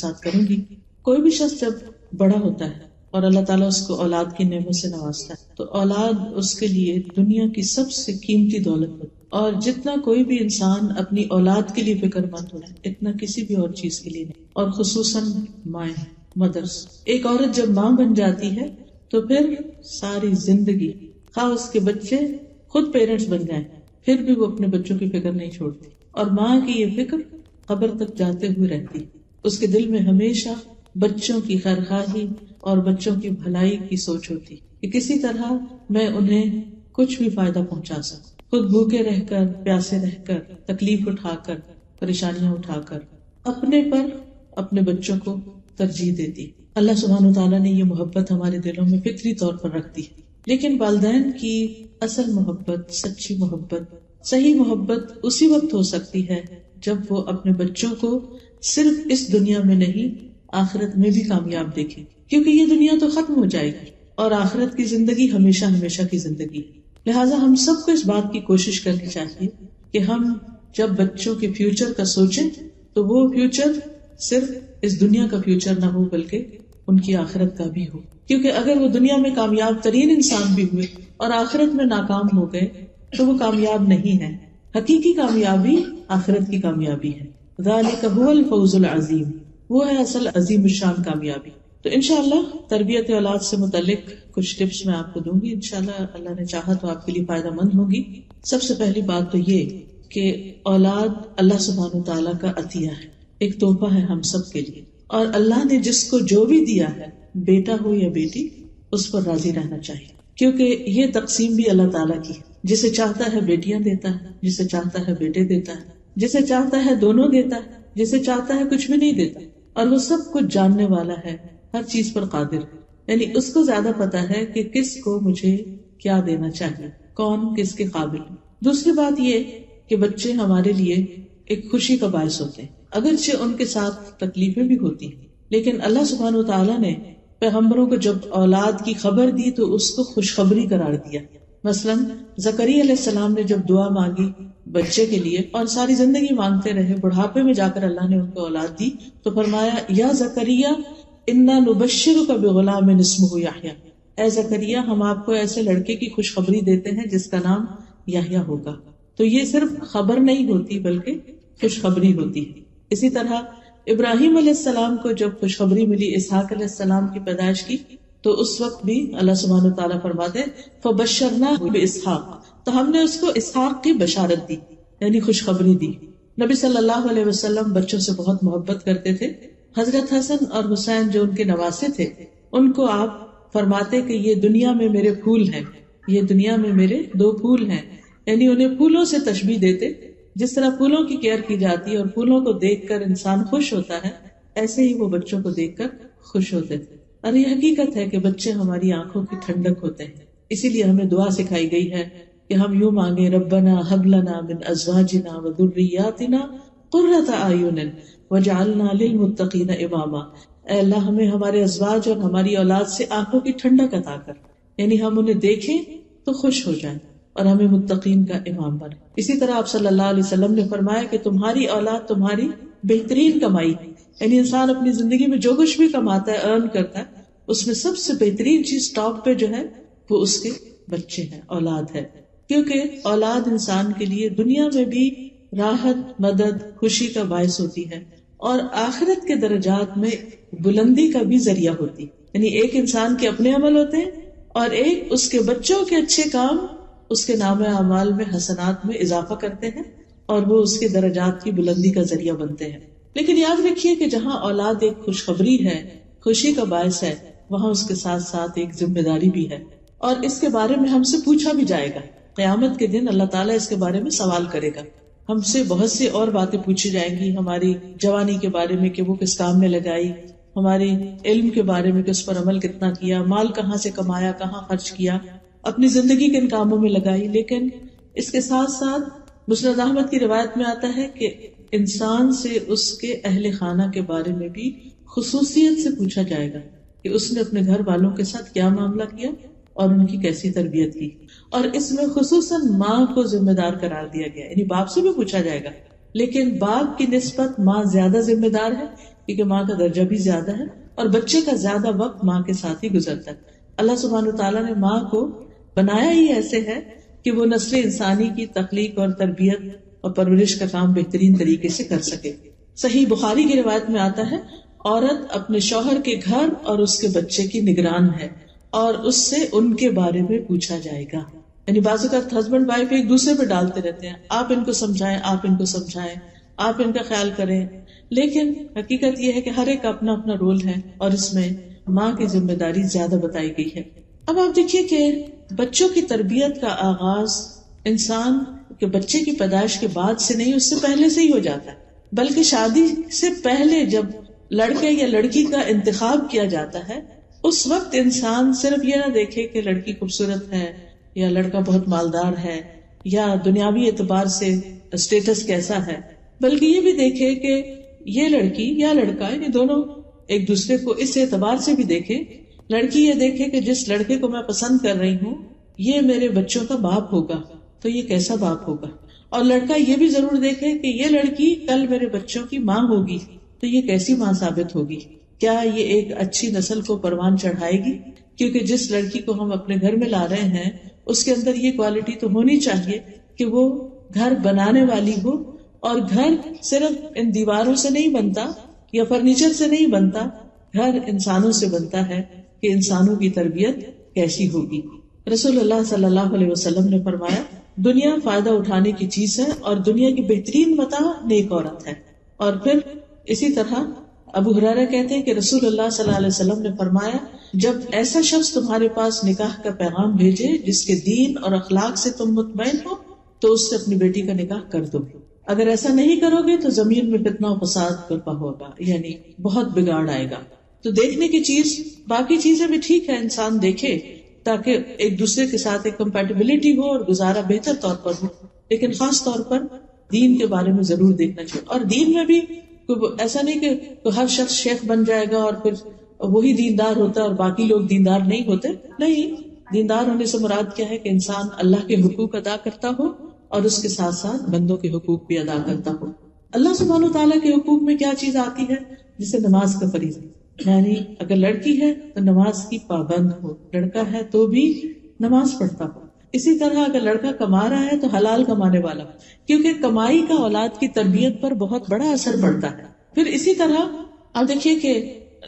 ساتھ کروں گی. کوئی بھی شخص جب بڑا ہوتا ہے اور اللہ تعالیٰ اس کو اولاد کی نعمت سے نوازتا ہے تو اولاد اس کے لیے دنیا کی سب سے قیمتی دولت ہوتی ہے. اور جتنا کوئی بھی انسان اپنی اولاد کے لیے فکر مند ہوتا ہے اتنا کسی بھی اور چیز کے لیے نہیں، اور خصوصاً مائیں، مدرس. ایک عورت جب ماں بن جاتی ہے تو پھر ساری زندگی خواہ اس کے بچے خود پیرنٹس بن جائیں پھر بھی وہ اپنے بچوں کی فکر نہیں چھوڑتی، اور ماں کی یہ فکر قبر تک جاتے ہوئے رہتی. اس کے دل میں ہمیشہ بچوں کی خیرخواہی اور بچوں کی بھلائی کی سوچ ہوتی کہ کسی طرح میں انہیں کچھ بھی فائدہ پہنچا سکوں. خود بھوکے رہ کر، پیاسے رہ کر، تکلیف اٹھا کر، پریشانیاں اٹھا کر اپنے پر اپنے بچوں کو ترجیح دیتی. اللہ سبحانہ وتعالیٰ نے یہ محبت ہمارے دلوں میں فطری طور پر رکھ دی. لیکن والدین کی اصل محبت، سچی محبت، صحیح محبت اسی وقت ہو سکتی ہے جب وہ اپنے بچوں کو صرف اس دنیا میں نہیں آخرت میں بھی کامیاب دیکھیں، کیونکہ یہ دنیا تو ختم ہو جائے گی اور آخرت کی زندگی ہمیشہ ہمیشہ کی زندگی. لہٰذا ہم سب کو اس بات کی کوشش کرنی چاہیے کہ ہم جب بچوں کے فیوچر کا سوچیں تو وہ فیوچر صرف اس دنیا کا فیوچر نہ ہو بلکہ ان کی آخرت کا بھی ہو. کیونکہ اگر وہ دنیا میں کامیاب ترین انسان بھی ہوئے اور آخرت میں ناکام ہو گئے تو وہ کامیاب نہیں ہے. حقیقی کامیابی آخرت کی کامیابی ہے. ذالک هو الفوز العظیم، وہ ہے اصل عظیم الشان کامیابی. تو انشاءاللہ تربیت اولاد سے متعلق کچھ ٹپس میں آپ کو دوں گی، انشاءاللہ اللہ نے چاہا تو آپ کے لیے فائدہ مند ہوگی. سب سے پہلی بات تو یہ کہ اولاد اللہ سبحانہ وتعالیٰ کا عطیہ ہے، ایک تحفہ ہے ہم سب کے لیے، اور اللہ نے جس کو جو بھی دیا ہے بیٹا ہو یا بیٹی اس پر راضی رہنا چاہیے، کیونکہ یہ تقسیم بھی اللہ تعالیٰ کی ہے. جسے چاہتا ہے بیٹیاں دیتا ہے، جسے چاہتا ہے بیٹے دیتا ہے، جسے چاہتا ہے دونوں دیتا ہے، جسے چاہتا ہے کچھ بھی نہیں دیتا. اور وہ سب کچھ جاننے والا ہے، ہر چیز پر قادر ہے. یعنی اس کو زیادہ پتا ہے کہ کس کو مجھے کیا دینا چاہیے، کون کس کے قابل ہے. دوسری بات یہ کہ بچے ہمارے لیے ایک خوشی کا باعث ہوتے ہیں، اگرچہ ان کے ساتھ تکلیفیں بھی ہوتی ہیں، لیکن اللہ سبحانہ وتعالیٰ نے پیغمبروں کو جب اولاد کی خبر دی تو اس کو خوشخبری قرار دیا. مثلاً زکریا علیہ السلام نے جب دعا مانگی بچے کے لیے اور ساری زندگی مانگتے رہے، بڑھاپے میں جا کر اللہ نے ان کو اولاد دی تو فرمایا یا زکریا انا نبشرک بغلام اسمہ یحییٰ، اے زکریا ہم آپ کو ایسے لڑکے کی خوشخبری دیتے ہیں جس کا نام یحییٰ ہوگا. تو یہ صرف خبر نہیں ہوتی بلکہ خوشخبری ہوتی ہے. اسی طرح ابراہیم علیہ السلام کو جب خوشخبری ملی اسحاق علیہ السلام کی پیدائش کی تو اس وقت بھی اللہ سبحانہ وتعالیٰ فرماتے فبشرناہ باسحاق، تو ہم نے اس کو اسحاق کی بشارت دی، یعنی خوشخبری دی. نبی صلی اللہ علیہ وسلم بچوں سے بہت محبت کرتے تھے. حضرت حسن اور حسین جو ان کے نواسے تھے ان کو آپ فرماتے کہ یہ دنیا میں میرے پھول ہیں، یہ دنیا میں میرے دو پھول ہیں، یعنی انہیں پھولوں سے تشبیہ دیتے. جس طرح پھولوں کی کیئر کی جاتی ہے اور پھولوں کو دیکھ کر انسان خوش ہوتا ہے، ایسے ہی وہ بچوں کو دیکھ کر خوش ہوتے تھے. اور یہ حقیقت ہے کہ بچے ہماری آنکھوں کی ٹھنڈک ہوتے ہیں. اسی لیے ہمیں دعا سکھائی گئی ہے کہ ہم یوں مانگے ربنا ہب لنا من ازواجنا وذریاتنا قرۃ اعین وجعلنا للمتقین اماما. اے اللہ ہمیں ہمارے ازواج اور ہماری اولاد سے آنکھوں کی ٹھنڈک عطا کر، یعنی ہم انہیں دیکھیں تو خوش ہو جائیں اور ہمیں متقین کا امام بنے. اسی طرح آپ صلی اللہ علیہ وسلم نے فرمایا کہ تمہاری اولاد تمہاری بہترین کمائی ہے. یعنی انسان اپنی زندگی میں جو کچھ بھی کماتا ہے، ارن کرتا ہے، اس میں سب سے بہترین چیز ٹاپ پہ جو ہے وہ اس کے بچے ہیں، اولاد ہے. کیونکہ اولاد انسان کے لیے دنیا میں بھی راحت، مدد، خوشی کا باعث ہوتی ہے اور آخرت کے درجات میں بلندی کا بھی ذریعہ ہوتی. یعنی ایک انسان کے اپنے عمل ہوتے ہیں اور ایک اس کے بچوں کے اچھے کام اس کے نام اعمال میں، حسنات میں اضافہ کرتے ہیں اور وہ اس کے درجات کی بلندی کا ذریعہ بنتے ہیں. لیکن یاد رکھیے کہ جہاں اولاد ایک خوشخبری ہے، خوشی کا باعث ہے، وہاں اس کے ساتھ ساتھ ایک ذمہ داری بھی ہے، اور اس کے بارے میں ہم سے پوچھا بھی جائے گا. قیامت کے دن اللہ تعالیٰ اس کے بارے میں سوال کرے گا. ہم سے بہت سی اور باتیں پوچھی جائیں گی، ہماری جوانی کے بارے میں کہ وہ کس کام میں لگائی، ہماری علم کے بارے میں کہ اس پر عمل کتنا کیا، مال کہاں سے کمایا، کہاں خرچ کیا، اپنی زندگی کن کاموں میں لگائی. لیکن اس کے ساتھ ساتھ مسند احمد کی روایت میں آتا ہے کہ انسان سے اس کے اہل خانہ کے بارے میں بھی خصوصیت سے پوچھا جائے گا کہ اس نے اپنے گھر والوں کے ساتھ کیا معاملہ کیا اور ان کی کیسی تربیت کی. اور اس میں خصوصاً ماں کو ذمہ دار قرار دیا گیا، یعنی باپ سے بھی پوچھا جائے گا، لیکن باپ کی نسبت ماں زیادہ ذمہ دار ہے کیونکہ ماں کا درجہ بھی زیادہ ہے اور بچے کا زیادہ وقت ماں کے ساتھ ہی گزرتا ہے. اللہ سبحانہ وتعالیٰ نے ماں کو بنایا ہی ایسے ہے کہ وہ نسل انسانی کی تخلیق اور تربیت اور پرورش کا کام بہترین طریقے سے کر سکے. صحیح بخاری کی روایت میں آتا ہے عورت اپنے شوہر کے گھر اور اس کے بچے کی نگران ہے اور اس سے ان کے بارے میں پوچھا جائے گا. یعنی بعض اوقات ہسبینڈ وائف ایک دوسرے پہ ڈالتے رہتے ہیں, آپ ان کو سمجھائیں, آپ ان کو سمجھائیں, آپ ان کا خیال کریں, لیکن حقیقت یہ ہے کہ ہر ایک کا اپنا اپنا رول ہے اور اس میں ماں کی ذمہ داری زیادہ بتائی گئی ہے. اب آپ دیکھیے کہ بچوں کی تربیت کا آغاز انسان کے بچے کی پیدائش کے بعد سے نہیں, اس سے پہلے سے ہی ہو جاتا ہے, بلکہ شادی سے پہلے جب لڑکے یا لڑکی کا انتخاب کیا جاتا ہے اس وقت انسان صرف یہ نہ دیکھے کہ لڑکی خوبصورت ہے یا لڑکا بہت مالدار ہے یا دنیاوی اعتبار سے اسٹیٹس کیسا ہے, بلکہ یہ بھی دیکھے کہ یہ لڑکی یا لڑکا یعنی دونوں ایک دوسرے کو اس اعتبار سے بھی دیکھے. لڑکی یہ دیکھے کہ جس لڑکے کو میں پسند کر رہی ہوں یہ میرے بچوں کا باپ ہوگا تو یہ کیسا باپ ہوگا, اور لڑکا یہ بھی ضرور دیکھے کہ یہ لڑکی کل میرے بچوں کی ماں ہوگی تو یہ کیسی ماں ثابت ہوگی, کیا یہ ایک اچھی نسل کو پروان چڑھائے گی, کیونکہ جس لڑکی کو ہم اپنے گھر میں لا رہے ہیں اس کے اندر یہ کوالٹی تو ہونی چاہیے کہ وہ گھر بنانے والی ہو, اور گھر صرف ان دیواروں سے نہیں بنتا یا فرنیچر سے نہیں بنتا, گھر انسانوں سے بنتا ہے کہ انسانوں کی تربیت کیسی ہوگی. رسول اللہ صلی اللہ علیہ وسلم نے فرمایا دنیا فائدہ اٹھانے کی چیز ہے اور دنیا کی بہترین متاع نیک عورت ہے. اور پھر اسی طرح ابو ہریرہ کہتے ہیں کہ رسول اللہ صلی اللہ علیہ وسلم نے فرمایا جب ایسا شخص تمہارے پاس نکاح کا پیغام بھیجے جس کے دین اور اخلاق سے تم مطمئن ہو تو اس سے اپنی بیٹی کا نکاح کر دو. اگر ایسا نہیں کرو گے تو زمین میں فتنہ و فساد برپا ہوگا, یعنی بہت بگاڑ آئے گا. تو دیکھنے کی چیز, باقی چیزیں بھی ٹھیک ہے انسان دیکھے تاکہ ایک دوسرے کے ساتھ ایک کمپیٹیبلٹی ہو اور گزارا بہتر طور پر ہو, لیکن خاص طور پر دین کے بارے میں ضرور دیکھنا چاہیے. اور دین میں بھی ایسا نہیں کہ ہر شخص شیخ بن جائے گا اور پھر وہی دیندار ہوتا ہے اور باقی لوگ دیندار نہیں ہوتے. نہیں, دیندار ہونے سے مراد کیا ہے کہ انسان اللہ کے حقوق ادا کرتا ہو اور اس کے ساتھ ساتھ بندوں کے حقوق بھی ادا کرتا ہو. اللہ سبحانہ وتعالیٰ کے حقوق میں کیا چیز آتی ہے, جسے نماز کا فریضہ, یعنی اگر لڑکی ہے تو نماز کی پابند ہو, لڑکا ہے تو بھی نماز پڑھتا ہو. اسی طرح اگر لڑکا کما رہا ہے تو حلال کمانے والا, کیونکہ کمائی کا اولاد کی تربیت پر بہت بڑا اثر پڑتا ہے. پھر اسی طرح آپ دیکھیے کہ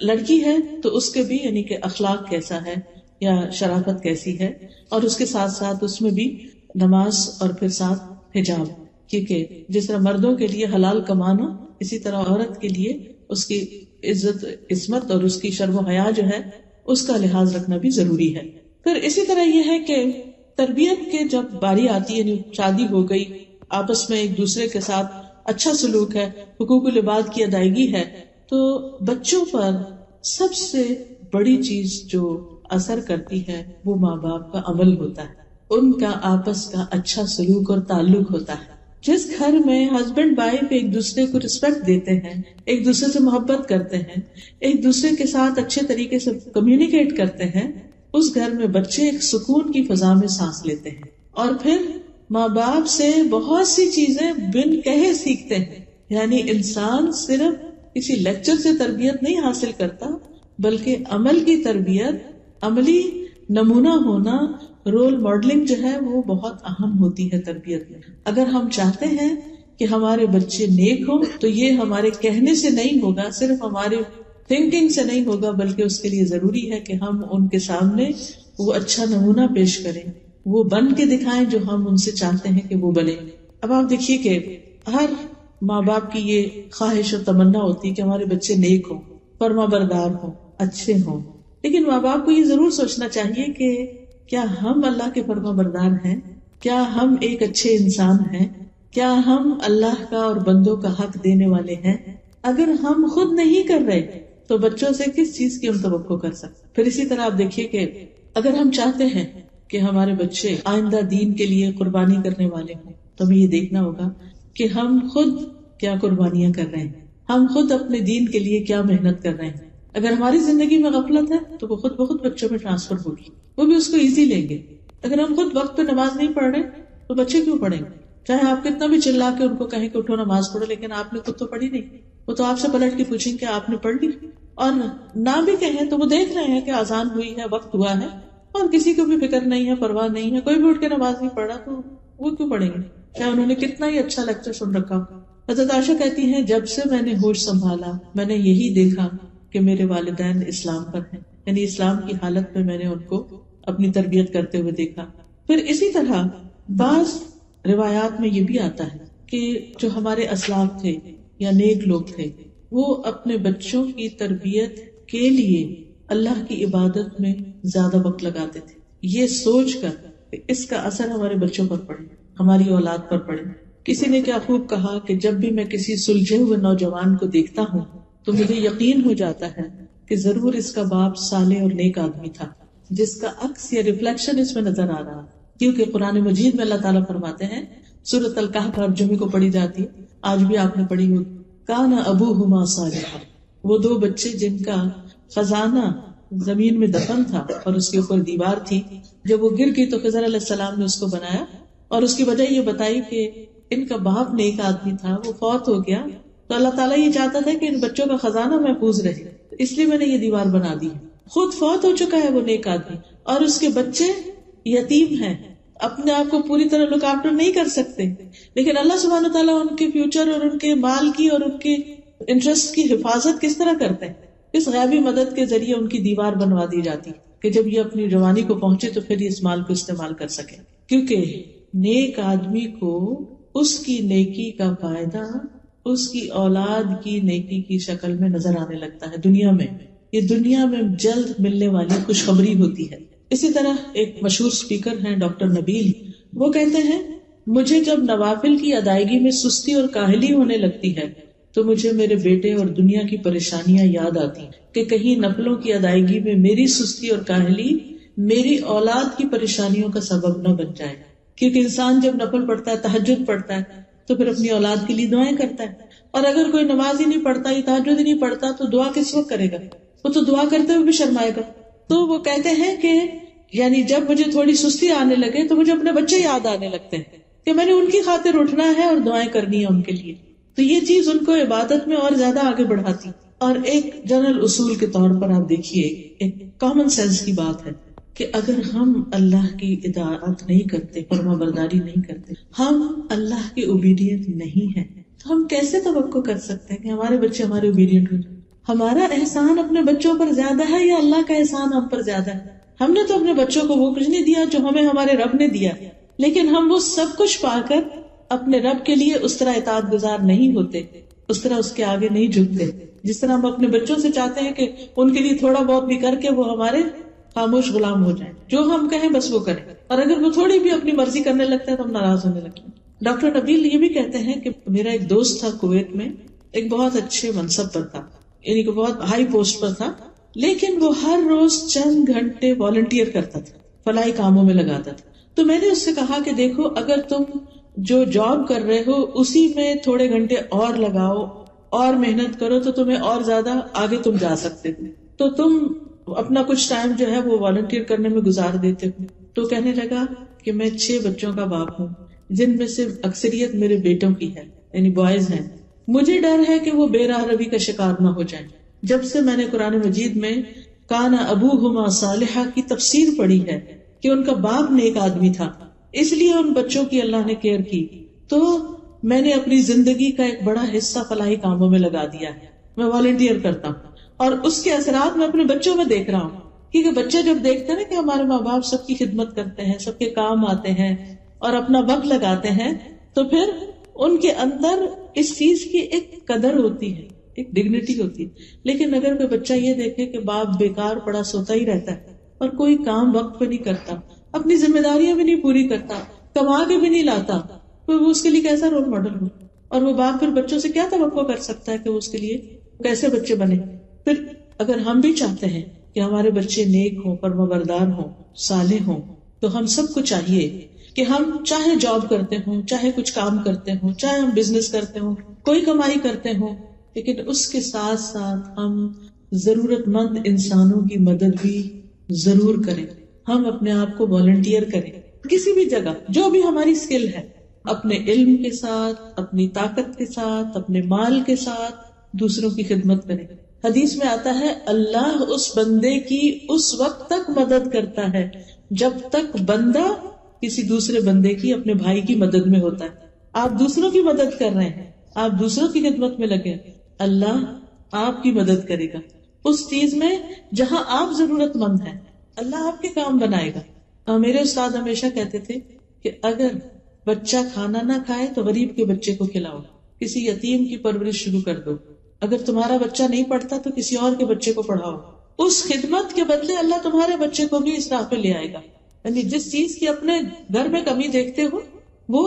لڑکی ہے تو اس کے بھی یعنی کہ اخلاق کیسا ہے یا شرافت کیسی ہے, اور اس کے ساتھ ساتھ اس میں بھی نماز اور پھر ساتھ حجاب, کیونکہ جس طرح مردوں کے لیے حلال کمانا اسی طرح عورت کے لیے اس کی عزت عصمت اور اس کی شرم و حیا جو ہے اس کا لحاظ رکھنا بھی ضروری ہے. پھر اسی طرح یہ ہے کہ تربیت کے جب باری آتی ہے, یعنی شادی ہو گئی, آپس میں ایک دوسرے کے ساتھ اچھا سلوک ہے, حقوق العباد کی ادائیگی ہے, تو بچوں پر سب سے بڑی چیز جو اثر کرتی ہے وہ ماں باپ کا عمل ہوتا ہے, ان کا آپس کا اچھا سلوک اور تعلق ہوتا ہے. جس گھر میں ہسبینڈ وائف ایک دوسرے کو رسپیکٹ دیتے ہیں, ایک دوسرے سے محبت کرتے ہیں, ایک دوسرے کے ساتھ اچھے طریقے سے کمیونیکیٹ کرتے ہیں, اس گھر میں بچے ایک سکون کی فضا میں سانس لیتے ہیں. اور پھر ماں باپ سے بہت سی چیزیں بن کہے سیکھتے ہیں. یعنی انسان صرف کسی لیکچر سے تربیت نہیں حاصل کرتا, بلکہ عمل کی تربیت, عملی نمونہ ہونا, رول ماڈلنگ جو ہے وہ بہت اہم ہوتی ہے تربیت میں. اگر ہم چاہتے ہیں کہ ہمارے بچے نیک ہوں تو یہ ہمارے کہنے سے نہیں ہوگا, صرف ہمارے تھنکنگ سے نہیں ہوگا, بلکہ اس کے لیے ضروری ہے کہ ہم ان کے سامنے وہ اچھا نمونہ پیش کریں, وہ بن کے دکھائیں جو ہم ان سے چاہتے ہیں کہ وہ بنے. اب آپ دیکھیے کہ ہر ماں باپ کی یہ خواہش اور تمنا ہوتی ہے کہ ہمارے بچے نیک ہوں, فرما بردار ہوں, اچھے ہوں, لیکن ماں باپ کو یہ ضرور سوچنا چاہیے کہ کیا ہم اللہ کے فرما بردار ہیں, کیا ہم ایک اچھے انسان ہیں, کیا ہم اللہ کا اور بندوں کا حق دینے والے ہیں. اگر ہم خود نہیں کر رہے تو بچوں سے کس چیز کی ہم توقع کر سکتے. پھر اسی طرح آپ دیکھیے کہ اگر ہم چاہتے ہیں کہ ہمارے بچے آئندہ دین کے لیے قربانی کرنے والے ہوں تو ہمیں یہ دیکھنا ہوگا کہ ہم خود کیا قربانیاں کر رہے ہیں, ہم خود اپنے دین کے لیے کیا محنت کر رہے ہیں. اگر ہماری زندگی میں غفلت ہے تو وہ خود بخود بچوں میں ٹرانسفر ہوگی, وہ بھی اس کو ایزی لیں گے. اگر ہم خود وقت پہ نماز نہیں پڑھ رہے تو بچے کیوں پڑھیں گے. چاہے آپ کتنا بھی چلا کے ان کو کہیں کہ اٹھو نماز پڑھو، لیکن آپ نے خود تو پڑھی نہیں، وہ تو آپ سے پلٹ کے پوچھیں کہ آپ نے پڑھ لی، اور نہ بھی کہیں تو وہ دیکھ رہے ہیں کہ اذان ہوئی ہے، وقت ہوا ہے، اور کسی کو بھی فکر نہیں ہے، پرواہ نہیں ہے، کوئی بھی اٹھ کے نماز نہیں پڑھا تو وہ کیوں پڑھیں گے، چاہے انہوں نے کتنا ہی اچھا لیکچر سن رکھا ہو۔ حضرت عائشہ کہتی ہیں جب سے میں نے ہوش سنبھالا میں نے یہی دیکھا کہ میرے والدین اسلام پر ہیں، یعنی اسلام کی حالت میں میں نے ان کو اپنی تربیت کرتے ہوئے دیکھا۔ پھر اسی طرح بعض روایات میں یہ بھی آتا ہے کہ جو ہمارے اسلاف تھے یا نیک لوگ تھے وہ اپنے بچوں کی تربیت کے لیے اللہ کی عبادت میں زیادہ وقت لگاتے تھے، یہ سوچ کر کہ اس کا اثر ہمارے بچوں پر پڑے، ہماری اولاد پر پڑے۔ کسی نے کیا خوب کہا کہ جب بھی میں کسی سلجھے ہوئے نوجوان کو دیکھتا ہوں تو مجھے یقین ہو جاتا ہے کہ ضرور اس کا باپ صالح اور نیک آدمی تھا، جس کا عکس یا ریفلیکشن اس میں نظر آ رہا، کیونکہ قرآن مجید میں اللہ تعالیٰ فرماتے ہیں، سورۃ الکہف ہر جمعے کو پڑھی جاتی ہے، آج بھی آپ نے پڑھی ہوگی، کان ابوہما صالحا، وہ دو بچے جن کا خزانہ زمین میں دفن تھا اور اس کے اوپر دیوار تھی، جب وہ گر گئی تو خضر علیہ السلام نے اس کو بنایا، اور اس کی وجہ یہ بتائی کہ ان کا باپ نیک آدمی تھا، وہ فوت ہو گیا، تو اللہ تعالیٰ یہ چاہتا تھا کہ ان بچوں کا خزانہ محفوظ رہے، اس لیے میں نے یہ دیوار بنا دی۔ خود فوت ہو چکا ہے وہ نیک آدمی، اور اس کے بچے یتیم ہیں، اپنے آپ کو پوری طرح لک آفٹر نہیں کر سکتے، لیکن اللہ سبحانہ تعالیٰ ان کے فیوچر اور ان کے مال کی اور ان کے انٹرسٹ کی حفاظت کس طرح کرتے ہیں؟ اس غیبی مدد کے ذریعے ان کی دیوار بنوا دی جاتی کہ جب یہ اپنی جوانی کو پہنچے تو پھر اس مال کو استعمال کر سکے، کیونکہ نیک آدمی کو اس کی نیکی کا فائدہ اس کی اولاد کی نیکی کی شکل میں نظر آنے لگتا ہے دنیا میں، یہ دنیا میں جلد ملنے والی خوشخبری ہوتی ہے۔ اسی طرح ایک مشہور سپیکر ہیں ڈاکٹر نبیل، وہ کہتے ہیں مجھے جب نوافل کی ادائیگی میں سستی اور کاہلی ہونے لگتی ہے تو مجھے میرے بیٹے اور دنیا کی پریشانیاں یاد آتی کہ کہیں نفلوں کی ادائیگی میں میری سستی اور کاہلی میری اولاد کی پریشانیوں کا سبب نہ بن جائے، کیونکہ انسان جب نفل پڑھتا ہے، تہجد پڑھتا ہے، تو پھر اپنی اولاد کے لیے دعائیں کرتا ہے، اور اگر کوئی نماز ہی نہیں پڑھتا یا تہجد ہی نہیں پڑھتا تو دعا کس وقت کرے گا؟ وہ تو دعا کرتے ہوئے بھی شرمائے گا۔ تو وہ کہتے ہیں کہ یعنی جب مجھے تھوڑی سستی آنے لگے تو مجھے اپنے بچے یاد آنے لگتے ہیں کہ میں نے ان کی خاطر اٹھنا ہے اور دعائیں کرنی ہے ان کے لیے، تو یہ چیز ان کو عبادت میں اور زیادہ آگے بڑھاتی۔ اور ایک جنرل اصول کے طور پر آپ دیکھیے، ایک کامن سینس کی بات ہے کہ اگر ہم اللہ کی اطاعت نہیں کرتے، فرما برداری نہیں کرتے، ہم اللہ کے اوبیڈینٹ نہیں ہیں، تو ہم کیسے توقع کر سکتے ہیں کہ ہمارے بچے ہمارے اوبیڈینٹ ہو جائیں؟ ہمارا احسان اپنے بچوں پر زیادہ ہے یا اللہ کا احسان ہم پر زیادہ ہے؟ ہم نے تو اپنے بچوں کو وہ کچھ نہیں دیا جو ہمیں ہمارے رب نے دیا، لیکن ہم وہ سب کچھ پا کر اپنے رب کے لیے اس طرح اطاعت گزار نہیں ہوتے، اس طرح اس کے آگے نہیں جھکتے، جس طرح ہم اپنے بچوں سے چاہتے ہیں کہ ان کے لیے تھوڑا بہت بھی کر کے وہ ہمارے خاموش غلام ہو جائیں، جو ہم کہیں بس وہ کریں، اور اگر وہ تھوڑی بھی اپنی مرضی کرنے لگتا ہے تو ہم ناراض ہونے لگتے ہیں۔ ڈاکٹر نبیل یہ بھی کہتے ہیں کہ میرا ایک دوست تھا کویت میں، ایک بہت اچھے منصب پر تھا، یعنی کہ بہت ہائی پوسٹ پر تھا، لیکن وہ ہر روز چند گھنٹے والنٹیئر کرتا تھا، فلاحی کاموں میں لگاتا تھا۔ تو میں نے اس سے کہا کہ دیکھو اگر تم جو جاب کر رہے ہو اسی میں تھوڑے گھنٹے اور لگاؤ اور محنت کرو تو تمہیں اور زیادہ آگے تم جا سکتے ہو، تو تم اپنا کچھ ٹائم جو ہے وہ والنٹیئر کرنے میں گزار دیتے ہو۔ تو کہنے لگا کہ میں 6 بچوں کا باپ ہوں جن میں سے اکثریت میرے بیٹوں کی ہے، یعنی بوائز ہیں، مجھے ڈر ہے کہ وہ بے راہ روی کا شکار نہ ہو جائیں۔ جب سے میں نے قرآن مجید میں کانا ابوہما صالحا کی تفسیر پڑھی ہے کہ ان کا باپ نیک آدمی تھا، اس لیے ان بچوں کی اللہ نے کیئر کی، تو میں نے اپنی زندگی کا ایک بڑا حصہ فلاحی کاموں میں لگا دیا ہے، میں والنٹیئر کرتا ہوں، اور اس کے اثرات میں اپنے بچوں میں دیکھ رہا ہوں، کیونکہ بچے جب دیکھتے ہیں نا کہ ہمارے ماں باپ سب کی خدمت کرتے ہیں، سب کے کام آتے ہیں اور اپنا وقت لگاتے ہیں، تو پھر ان کے اندر اس چیز کی ایک قدر ہوتی ہے، ایک ڈگنیٹی ہوتی ہے۔ لیکن اگر کوئی بچہ یہ دیکھے کہ باپ بیکار پڑا سوتا ہی رہتا ہے اور کوئی کام وقت پہ نہیں کرتا، اپنی ذمہ داریاں بھی نہیں پوری کرتا، کما کے بھی نہیں لاتا، تو وہ اس کے لیے کیسا رول ماڈل ہو؟ اور وہ باپ پھر بچوں سے کیا توقع کر سکتا ہے کہ وہ اس کے لیے کیسے بچے بنے؟ پھر اگر ہم بھی چاہتے ہیں کہ ہمارے بچے نیک ہوں، فرمانبردار ہوں، صالح ہوں، تو ہم سب کو چاہیے کہ ہم چاہے جاب کرتے ہوں، چاہے کچھ کام کرتے ہوں، چاہے ہم بزنس کرتے ہوں، کوئی کمائی کرتے ہوں، لیکن اس کے ساتھ ساتھ ہم ضرورت مند انسانوں کی مدد بھی ضرور کریں، ہم اپنے آپ کو والنٹیئر کریں، کسی بھی جگہ جو بھی ہماری اسکل ہے اپنے علم کے ساتھ، اپنی طاقت کے ساتھ، اپنے مال کے ساتھ دوسروں کی خدمت کریں. حدیث میں آتا ہے اللہ اس بندے کی اس وقت تک مدد کرتا ہے جب تک بندہ کسی دوسرے بندے کی، اپنے بھائی کی مدد میں ہوتا ہے. آپ دوسروں کی مدد کر رہے ہیں، آپ دوسروں کی خدمت میں لگے، اللہ آپ کی مدد کرے گا اس چیز میں جہاں آپ ضرورت مند ہیں. اللہ آپ کے کام بنائے گا. اور میرے استاد ہمیشہ کہتے تھے کہ اگر بچہ کھانا نہ کھائے تو غریب کے بچے کو کھلاؤ، کسی یتیم کی پرورش شروع کر دو. اگر تمہارا بچہ نہیں پڑھتا تو کسی اور کے بچے کو پڑھاؤ. اس خدمت کے بدلے اللہ تمہارے بچے کو بھی اس راہ پہ لے آئے گا. یعنی جس چیز کی اپنے گھر میں کمی دیکھتے ہو وہ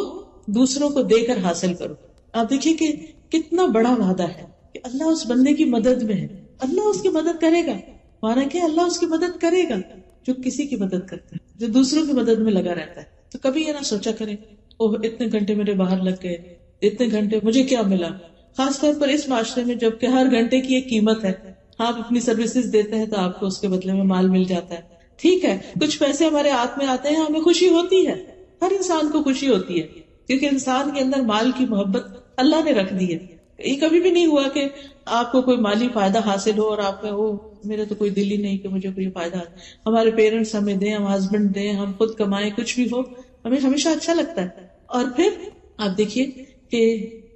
دوسروں کو دے کر حاصل کرو. آپ دیکھیے کہ کتنا بڑا وعدہ ہے کہ اللہ اس بندے کی مدد میں ہے، اللہ اس کی مدد کرے گا. مانا کہ اللہ اس کی مدد کرے گا جو کسی کی مدد کرتا ہے، جو دوسروں کی مدد میں لگا رہتا ہے. تو کبھی یہ نہ سوچا کرے اوہ اتنے گھنٹے میرے باہر لگ گئے، اتنے گھنٹے مجھے کیا ملا. خاص طور پر اس معاشرے میں جب کہ ہر گھنٹے کی ایک قیمت ہے. آپ اپنی سروسز دیتے ہیں تو آپ کو اس کے بدلے میں مال مل جاتا ہے. ٹھیک ہے کچھ پیسے ہمارے ہاتھ میں آتے ہیں، ہمیں خوشی ہوتی ہے، ہر انسان کو خوشی ہوتی ہے کیونکہ انسان کے اندر مال کی محبت اللہ نے رکھ دی ہے. یہ کبھی بھی نہیں ہوا کہ آپ کو کوئی مالی فائدہ حاصل ہو اور آپ میں میرا تو کوئی دل ہی نہیں کہ مجھے کوئی فائدہ ہے. ہمارے پیرنٹس ہمیں دیں، ہم ہسبینڈ دیں، ہم خود کمائیں، کچھ بھی ہو ہمیں ہمیشہ اچھا لگتا ہے. اور پھر آپ دیکھیے کہ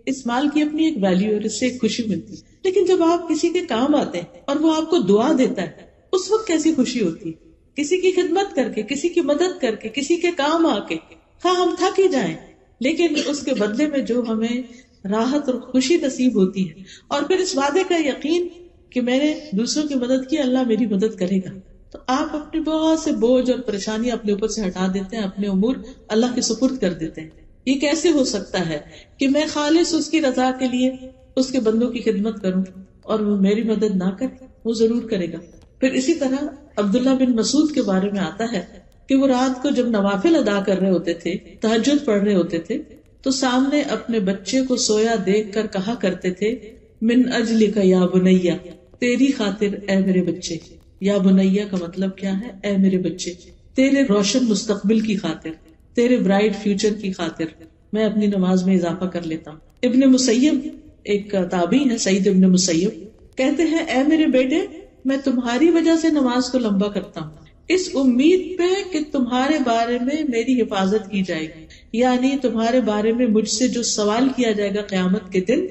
اس مال کی اپنی ایک ویلیو اور اس سے ایک خوشی ملتی ہے. لیکن جب آپ کسی کے کام آتے ہیں اور وہ آپ کو دعا دیتا ہے اس وقت کیسی خوشی ہوتی ہے. کسی کی خدمت کر کے، کسی کی مدد کر کے، کسی کے کام آ کے، ہاں ہم تھک ہی جائیں لیکن اس کے بدلے میں جو ہمیں راحت اور خوشی نصیب ہوتی ہے، اور پھر اس وعدے کا یقین کہ میں نے دوسروں کی مدد کی، اللہ میری مدد کرے گا. تو آپ اپنے بہت سے بوجھ اور پریشانی اپنے اوپر سے ہٹا دیتے ہیں، اپنے امور اللہ کے سپرد کر دیتے ہیں. یہ کیسے ہو سکتا ہے کہ میں خالص اس کی رضا کے لیے اس کے بندوں کی خدمت کروں اور وہ میری مدد نہ کرے؟ وہ ضرور کرے گا. پھر اسی طرح عبداللہ بن مسعود کے بارے میں آتا ہے کہ وہ رات کو جب نوافل ادا کر رہے ہوتے تھے، تہجد پڑھ رہے ہوتے تھے، تو سامنے اپنے بچے کو سویا دیکھ کر کہا کرتے تھے من اجلک یا بنیا، تیری خاطر اے میرے بچے. یا بنیا کا مطلب کیا ہے؟ اے میرے بچے، تیرے روشن مستقبل کی خاطر، تیرے برائٹ فیوچر کی خاطر میں اپنی نماز میں اضافہ کر لیتا ہوں. ابن مسیب ایک تابعی ہے، سعید ابن مسیب، کہتے ہیں اے میرے بیٹے میں تمہاری وجہ سے نماز کو لمبا کرتا ہوں اس امید پہ کہ تمہارے بارے میں میری حفاظت کی جائے گی، یعنی تمہارے بارے میں مجھ سے جو سوال کیا جائے گا قیامت کے دن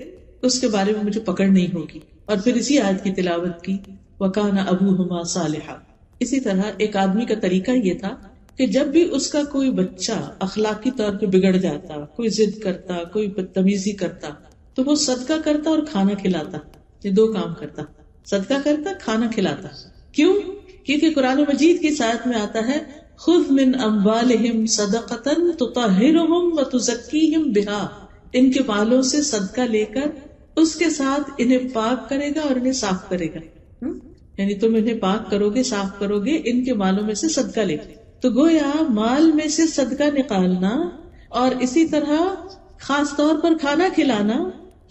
اس کے بارے میں مجھے پکڑ نہیں ہوگی. اور پھر اسی آیت کی تلاوت کی وَكَانَ أَبُوهُمَا صَالِحًا. اسی طرح ایک آدمی کا طریقہ یہ تھا کہ جب بھی اس کا کوئی بچہ اخلاقی طور پہ بگڑ جاتا، کوئی ضد کرتا، کوئی بدتمیزی کرتا، تو وہ صدقہ کرتا اور کھانا کھلاتا. یہ دو کام کرتا، صدقہ کرتا، کھانا کھلاتا. کیوں؟ کیونکہ قرآن مجید کی آیت میں آتا ہے خذ من اموالہم صدقۃ تطہرہم وتزکیہم بہا، ان کے مالوں سے صدقہ لے کر اس کے ساتھ انہیں پاک کرے گا اور انہیں صاف کرے گا. یعنی تم انہیں پاک کرو گے، صاف کرو گے ان کے مالوں میں سے صدقہ لے کے. تو گویا مال میں سے صدقہ نکالنا اور اسی طرح خاص طور پر کھانا کھلانا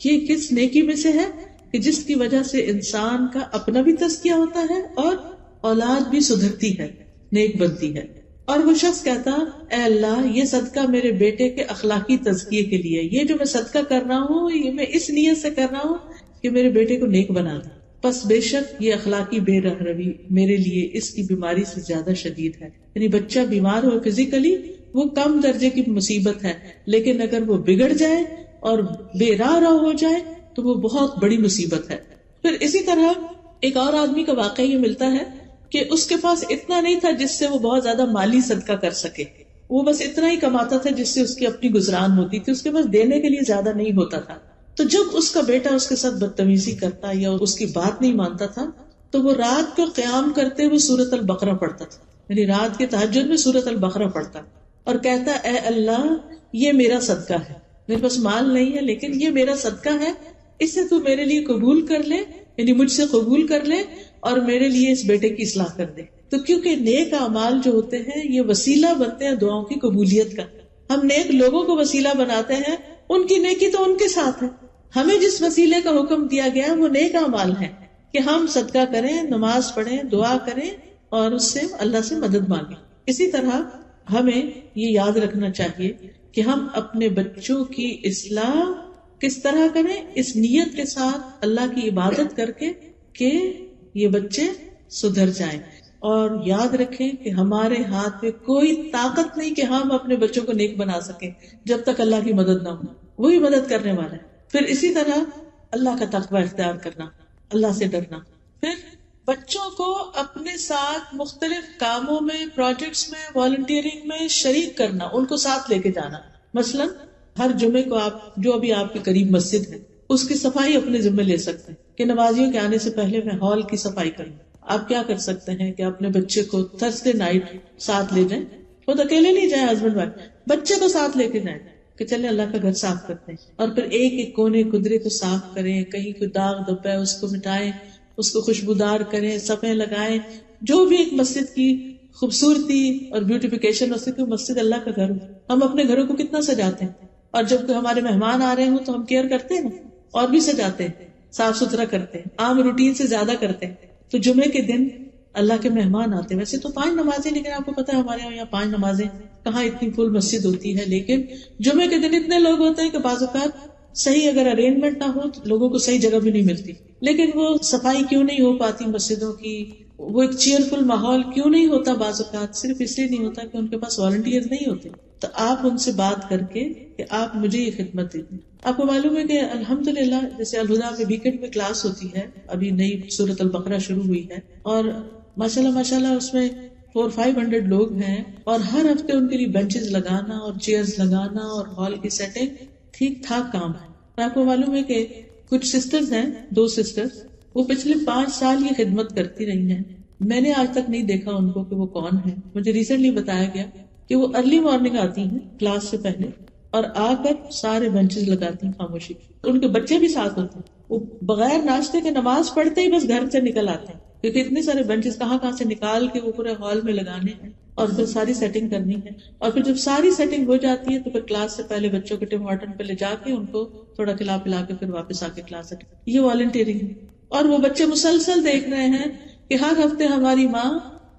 یہ کس نیکی میں سے ہے کہ جس کی وجہ سے انسان کا اپنا بھی تزکیہ ہوتا ہے اور اولاد بھی سدھرتی ہے، نیک بنتی ہے. اور وہ شخص کہتا اے اللہ یہ صدقہ میرے بیٹے کے اخلاقی تزکیے کے لیے، یہ جو میں صدقہ کر رہا ہوں یہ میں اس نیت سے کر رہا ہوں کہ میرے بیٹے کو نیک بنا دوں. پس بے شک یہ اخلاقی بے رہ روی میرے لیے اس کی بیماری سے زیادہ شدید ہے. یعنی بچہ بیمار ہو فزیکلی وہ کم درجے کی مصیبت ہے، لیکن اگر وہ بگڑ جائے اور بے راہ ہو جائے تو وہ بہت بڑی مصیبت ہے. پھر اسی طرح ایک اور آدمی کا واقعہ یہ ملتا ہے کہ اس کے پاس اتنا نہیں تھا جس سے وہ بہت زیادہ مالی صدقہ کر سکے، وہ بس اتنا ہی کماتا تھا جس سے اس کی اپنی گزران ہوتی تھی، اس کے پاس دینے کے لیے زیادہ نہیں ہوتا تھا. تو جب اس کا بیٹا اس کے ساتھ بدتمیزی کرتا یا اس کی بات نہیں مانتا تھا تو وہ رات کو قیام کرتے ہوئے سورۃ البقرہ پڑھتا تھا، یعنی رات کے تہجد میں سورۃ البقرہ پڑھتا اور کہتا اے اللہ یہ میرا صدقہ ہے، میرے پاس مال نہیں ہے لیکن یہ میرا صدقہ ہے، اسے تو میرے لیے قبول کر لے، یعنی مجھ سے قبول کر لے اور میرے لیے اس بیٹے کی اصلاح کر دے. تو کیونکہ نیک اعمال جو ہوتے ہیں یہ وسیلہ بنتے ہیں دعاؤں کی قبولیت کا. ہم نیک لوگوں کو وسیلہ بناتے ہیں، ان کی نیکی تو ان کے ساتھ ہے. ہمیں جس وسیلے کا حکم دیا گیا ہے وہ نیک اعمال ہے کہ ہم صدقہ کریں، نماز پڑھیں، دعا کریں اور اس سے اللہ سے مدد مانگیں. اسی طرح ہمیں یہ یاد رکھنا چاہیے کہ ہم اپنے بچوں کی اصلاح کس طرح کریں، اس نیت کے ساتھ اللہ کی عبادت کر کے کہ یہ بچے سدھر جائیں. اور یاد رکھیں کہ ہمارے ہاتھ میں کوئی طاقت نہیں کہ ہم اپنے بچوں کو نیک بنا سکیں جب تک اللہ کی مدد نہ ہو. وہی مدد کرنے والا ہے. پھر اسی طرح اللہ کا تقوی اختیار کرنا، اللہ سے ڈرنا. پھر بچوں کو اپنے ساتھ مختلف کاموں میں، پروجیکٹس میں، والنٹیئرنگ میں شریک کرنا، ان کو ساتھ لے کے جانا. مثلا ہر جمعے کو آپ جو ابھی آپ کے قریب مسجد ہے اس کی صفائی اپنے ذمہ لے سکتے ہیں کہ نمازیوں کے آنے سے پہلے میں ہال کی صفائی کروں. آپ کیا کر سکتے ہیں کہ اپنے بچے کو تھرسڈے نائٹ ساتھ لے جائیں. خود اکیلے نہیں جائیں، ہسبینڈ وائف، بچے کو ساتھ لے کے جائیں کہ چلے اللہ کا گھر صاف کرتے ہیں. اور پھر ایک ایک کونے قدرے کو صاف کریں، کہیں کوئی داغ دھبا ہے اس کو مٹائیں، اس کو خوشبودار کریں، صفحے لگائیں. جو بھی ایک مسجد کی خوبصورتی اور بیوٹیفیکیشن ہو سکے. مسجد اللہ کا گھر ہو. ہم اپنے گھروں کو کتنا سجاتے ہیں، اور جب ہمارے مہمان آ رہے ہوں تو ہم کیئر کرتے ہیں اور بھی سجاتے ہیں، صاف ستھرا کرتے ہیں، عام روٹین سے زیادہ کرتے ہیں. تو جمعے کے دن اللہ کے مہمان آتے ہیں. ویسے تو 5 نمازیں، لیکن آپ کو پتا ہے ہمارے یہاں 5 نمازیں کہاں اتنی فل مسجد ہوتی ہے. لیکن جمعے کے دن اتنے لوگ ہوتے ہیں کہ بعض اوقات صحیح اگر ارینجمنٹ نہ ہو تو لوگوں کو صحیح جگہ بھی نہیں ملتی. لیکن وہ صفائی کیوں نہیں ہو پاتی مسجدوں کی، وہ ایک چیئرفل ماحول کیوں نہیں ہوتا بعض اوقات؟ صرف اس لیے نہیں ہوتا کہ ان کے پاس والنٹیئر نہیں ہوتے. تو آپ ان سے بات کر کے کہ آپ مجھے یہ خدمت دیتے. آپ کو معلوم ہے کہ الحمدللہ جیسے الہدا میں ویکینڈ میں کلاس ہوتی ہے، ابھی نئی سورۃ البقرہ شروع ہوئی ہے، اور ماشاءاللہ اس میں 400-500 لوگ ہیں، اور ہر ہفتے ان کے لیے بینچز لگانا اور چیئرز لگانا اور ہال کی سیٹنگ ٹھیک ٹھاک کام ہے. آپ کو معلوم ہے کہ کچھ سسٹرز ہیں، 2 سسٹرز، وہ پچھلے 5 سال یہ خدمت کرتی رہی ہیں. میں نے آج تک نہیں دیکھا ان کو کہ وہ کون ہے. مجھے ریسنٹلی بتایا گیا کہ وہ ارلی مارننگ آتی ہیں کلاس سے پہلے اور آ کر سارے بینچز لگاتی ہیں خاموشی. ان کے بچے بھی ساتھ ہوتے ہیں. وہ بغیر ناشتے کے نماز پڑھتے ہی بس گھر سے نکل آتے ہیں، کیونکہ اتنے سارے بینچز کہاں سے نکال کے وہ پورے ہال میں لگانے ہیں اور پھر ساری سیٹنگ کرنی ہے. اور پھر جب ساری سیٹنگ ہو جاتی ہے تو پھر کلاس سے پہلے بچوں کو ٹم ہارٹن پہ لے جا کے ان کو تھوڑا کھلا پلا کے پھر واپس آ کے کلاس اٹینڈ. یہ والنٹیئرنگ ہے. اور وہ بچے مسلسل دیکھ رہے ہیں کہ ہر ہفتے ہماری ماں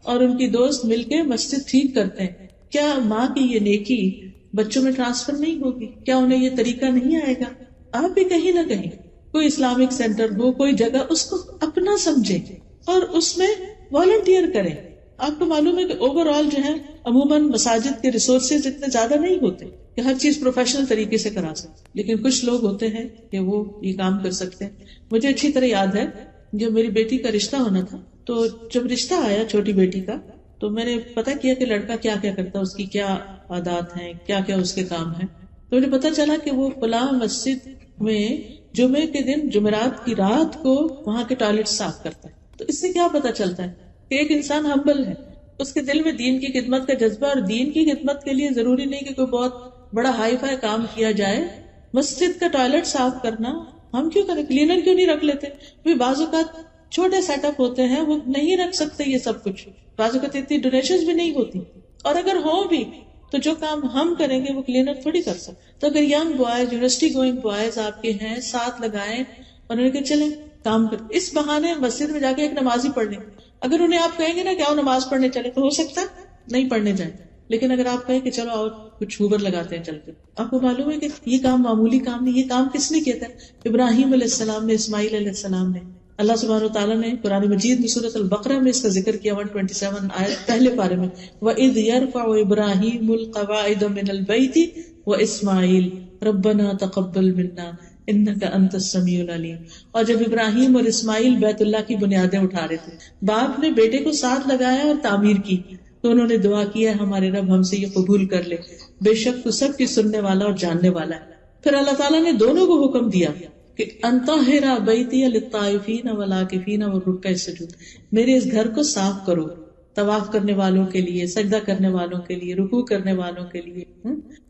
اور ان کی دوست مل کے مسجد ٹھیک کرتے ہیں. کیا ماں کی یہ نیکی بچوں میں ٹرانسفر نہیں ہوگی؟ کیا انہیں یہ طریقہ نہیں آئے گا؟ آپ بھی کہیں نہ کہیں کوئی اسلامک سینٹر ہو، کوئی جگہ، اس کو اپنا سمجھیں اور اس میں والنٹیئر کریں. آپ کو معلوم ہے کہ اوور آل جو ہے عموماً مساجد کے ریسورسز اتنے زیادہ نہیں ہوتے کہ ہر چیز پروفیشنل طریقے سے کرا سکتے، لیکن کچھ لوگ ہوتے ہیں کہ وہ یہ کام کر سکتے ہیں. مجھے اچھی طرح یاد ہے جب میری بیٹی کا رشتہ ہونا تھا، تو جب رشتہ آیا چھوٹی بیٹی کا، تو میں نے پتا کیا کہ لڑکا کیا کیا کرتا ہے، اس کی کیا عادات ہیں، کیا کیا اس کے کام ہیں. تو مجھے پتا چلا کہ وہ فلاں مسجد میں جمعے کے دن جمعرات کی رات کو وہاں کے ٹوائلٹ صاف کرتا ہے. تو اس سے کیا پتا چلتا ہے کہ ایک انسان ہمبل ہے، اس کے دل میں دین کی خدمت کا جذبہ. اور دین کی خدمت کے لیے ضروری نہیں کہ کوئی بہت بڑا ہائی فائی کام کیا جائے. مسجد کا ٹوائلٹ صاف کرنا ہم کیوں کریں؟ کلینر کیوں نہیں رکھ لیتے؟ بعض اوقات چھوٹے سیٹ اپ ہوتے ہیں، وہ نہیں رکھ سکتے یہ سب کچھ. بعض اوقات اتنی ڈونیشن بھی نہیں ہوتی، اور اگر ہو بھی تو جو کام ہم کریں گے وہ کلینر تھوڑی کر سکتے. تو اگر young boys, university going boys آپ کے ہیں، ساتھ لگائیں اور انہیں کہ چلیں کام کریں. اس بہانے مسجد میں جا کے ایک نماز ہی پڑھ لیں. اگر انہیں آپ کہیں گے نا کہ آؤ نماز پڑھنے چلے، تو ہو سکتا ہے نہیں پڑھنے جائیں. لیکن اگر آپ کہیں کہ چلو اور کچھ ہوبر لگاتے ہیں چلتے. آپ کو معلوم ہے کہ یہ کام معمولی کام نہیں. یہ کام کس نے کیا تھا؟ ابراہیم علیہ السلام نے، اسماعیل علیہ السلام نے. اللہ سبحانہ وتعالیٰ نے قرآن مجید میں سورۃ البقرہ میں اس کا ذکر کیا 127 آیت پہلے پارے میں. وَإِذْ يَرْفَعُ إِبْرَاهِيمُ الْقَوَاعِدَ مِنَ الْبَيْتِ وَإِسْمَاعِيلُ رَبَّنَا تَقَبَّلْ مِنَّا إِنَّكَ أَنْتَ السَّمِيعُ الْعَلِيمُ. اور جب ابراہیم اور اسماعیل بیت اللہ کی بنیادیں اٹھا رہے تھے، باپ نے بیٹے کو ساتھ لگایا اور تعمیر کی، تو انہوں نے دعا کیا ہمارے رب ہم سے یہ قبول کر لے، بے شک تو سب کی سننے والا اور جاننے والا ہے. پھر اللہ تعالیٰ نے دونوں کو حکم دیا کہ انطہر بیتی للطائفین والعاکفین والرکع السجود، میرے اس گھر کو صاف کرو طواف کرنے والوں کے لیے، سجدہ کرنے والوں کے لیے، رکوع کرنے والوں کے لیے،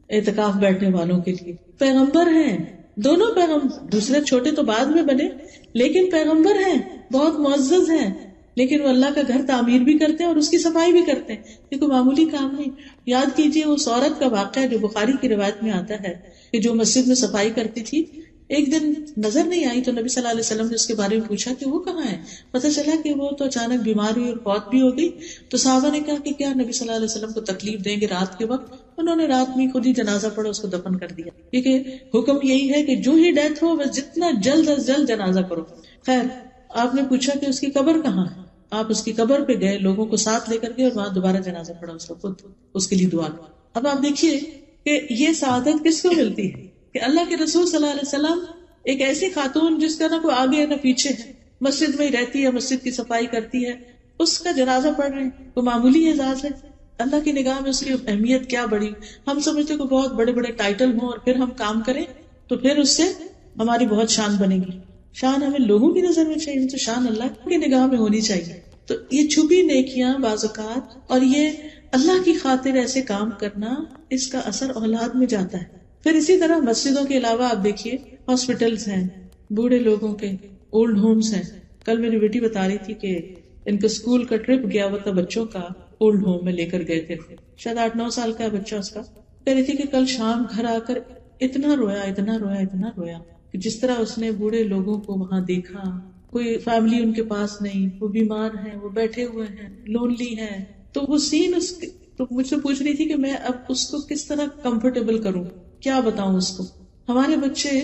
اعتکاف بیٹھنے والوں کے لیے. پیغمبر ہیں دونوں، پیغمبر دوسرے چھوٹے تو بعد میں بنے، لیکن پیغمبر ہیں، بہت معزز ہیں، لیکن وہ اللہ کا گھر تعمیر بھی کرتے ہیں اور اس کی صفائی بھی کرتے ہیں. یہ کوئی معمولی کام نہیں. یاد کیجئے اس عورت کا واقعہ جو بخاری کی روایت میں آتا ہے کہ جو مسجد میں صفائی کرتی تھی، ایک دن نظر نہیں آئی تو نبی صلی اللہ علیہ وسلم نے اس کے بارے میں پوچھا کہ وہ کہاں ہے. پتہ چلا کہ وہ تو اچانک بیمار ہوئی اور فوت بھی ہو گئی. تو صحابہ نے کہا کہ کیا نبی صلی اللہ علیہ وسلم کو تکلیف دیں گے رات کے وقت؟ انہوں نے رات میں خود ہی جنازہ پڑھا، اس کو دفن کر دیا، کیونکہ حکم یہی ہے کہ جو ہی ڈیتھ ہو بس جتنا جلد از جلد جنازہ کرو. خیر، آپ نے پوچھا کہ اس کی قبر کہاں ہے، آپ اس کی قبر پہ گئے، لوگوں کو ساتھ لے کر گئے اور وہاں دوبارہ جنازہ پڑھا اس کو، خود اس کے لیے دعا. اب آپ دیکھیے کہ یہ سعادت کس کو ملتی ہے کہ اللہ کے رسول صلی اللہ علیہ وسلم ایک ایسی خاتون جس کا نہ کوئی آگے ہے نہ پیچھے ہے، مسجد میں ہی رہتی ہے، مسجد کی صفائی کرتی ہے، اس کا جنازہ پڑھ رہے ہیں. وہ معمولی اعزاز ہے؟ اللہ کی نگاہ میں اس کی اہمیت کیا بڑی. ہم سمجھتے کہ بہت بڑے بڑے ٹائٹل ہوں اور پھر ہم کام کریں تو پھر اس سے ہماری بہت شان بنے گی. شان ہمیں لوگوں کی نظر میں چاہیے تو شان اللہ کی نگاہ میں ہونی چاہیے. تو یہ چھپی نیکیاں بعض اوقات اور یہ اللہ کی خاطر ایسے کام کرنا، اس کا اثر اولاد میں جاتا ہے. پھر اسی طرح مسجدوں کے علاوہ آپ دیکھیے ہاسپٹلز ہیں، بوڑھے لوگوں کے اولڈ ہومز ہیں. کل میری بیٹی بتا رہی تھی کہ ان کا اسکول کا ٹرپ گیا ہوا تھا بچوں کا، اولڈ ہوم میں لے کر گئے تھے، شاید 8-9 سال کا ہے بچہ اس کا. کہہ رہی تھی کہ کل شام گھر آ کر اتنا رویا کہ جس طرح اس نے بوڑھے لوگوں کو وہاں دیکھا، کوئی فیملی ان کے پاس نہیں، وہ بیمار ہیں، وہ بیٹھے ہوئے ہیں، لونلی ہیں. تو وہ سین تو مجھ سے پوچھ رہی تھی کہ میں اب اس کو کس طرح کمفرٹیبل کروں، کیا بتاؤں اس کو. ہمارے بچے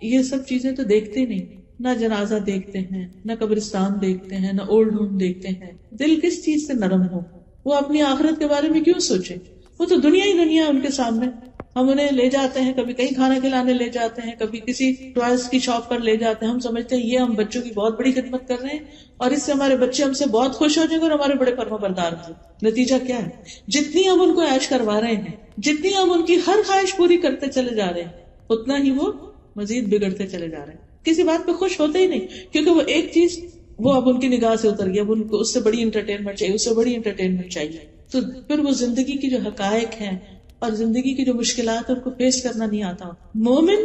یہ سب چیزیں تو دیکھتے نہیں، نہ جنازہ دیکھتے ہیں، نہ قبرستان دیکھتے ہیں، نہ اولڈ ہوم دیکھتے ہیں. دل کس چیز سے نرم ہو؟ وہ اپنی آخرت کے بارے میں کیوں سوچے؟ وہ تو دنیا ہی دنیا ان کے سامنے. ہم انہیں لے جاتے ہیں، کبھی کہیں کھانا کھلانے لے جاتے ہیں، کبھی کسی ٹوائز کی شاپ پر لے جاتے ہیں. ہم سمجھتے ہیں یہ ہم بچوں کی بہت بڑی خدمت کر رہے ہیں اور اس سے ہمارے بچے ہم سے بہت خوش ہو جائیں گے اور ہمارے بڑے فرما بردار ہوں گے. نتیجہ کیا ہے؟ جتنی ہم ان کو عیش کروا رہے ہیں، جتنی ہم ان کی ہر خواہش پوری کرتے چلے جا رہے ہیں، اتنا ہی وہ مزید بگڑتے چلے جا رہے ہیں. کسی بات پہ خوش ہوتے ہی نہیں، کیونکہ وہ ایک چیز وہ اب ان کی نگاہ سے اتر گیا، اب ان کو اس سے بڑی انٹرٹینمنٹ چاہیے، اس سے بڑی انٹرٹینمنٹ چاہیے. تو پھر وہ زندگی کی جو حقائق ہیں اور زندگی کی جو مشکلات ان کو فیس کرنا نہیں آتا. مومن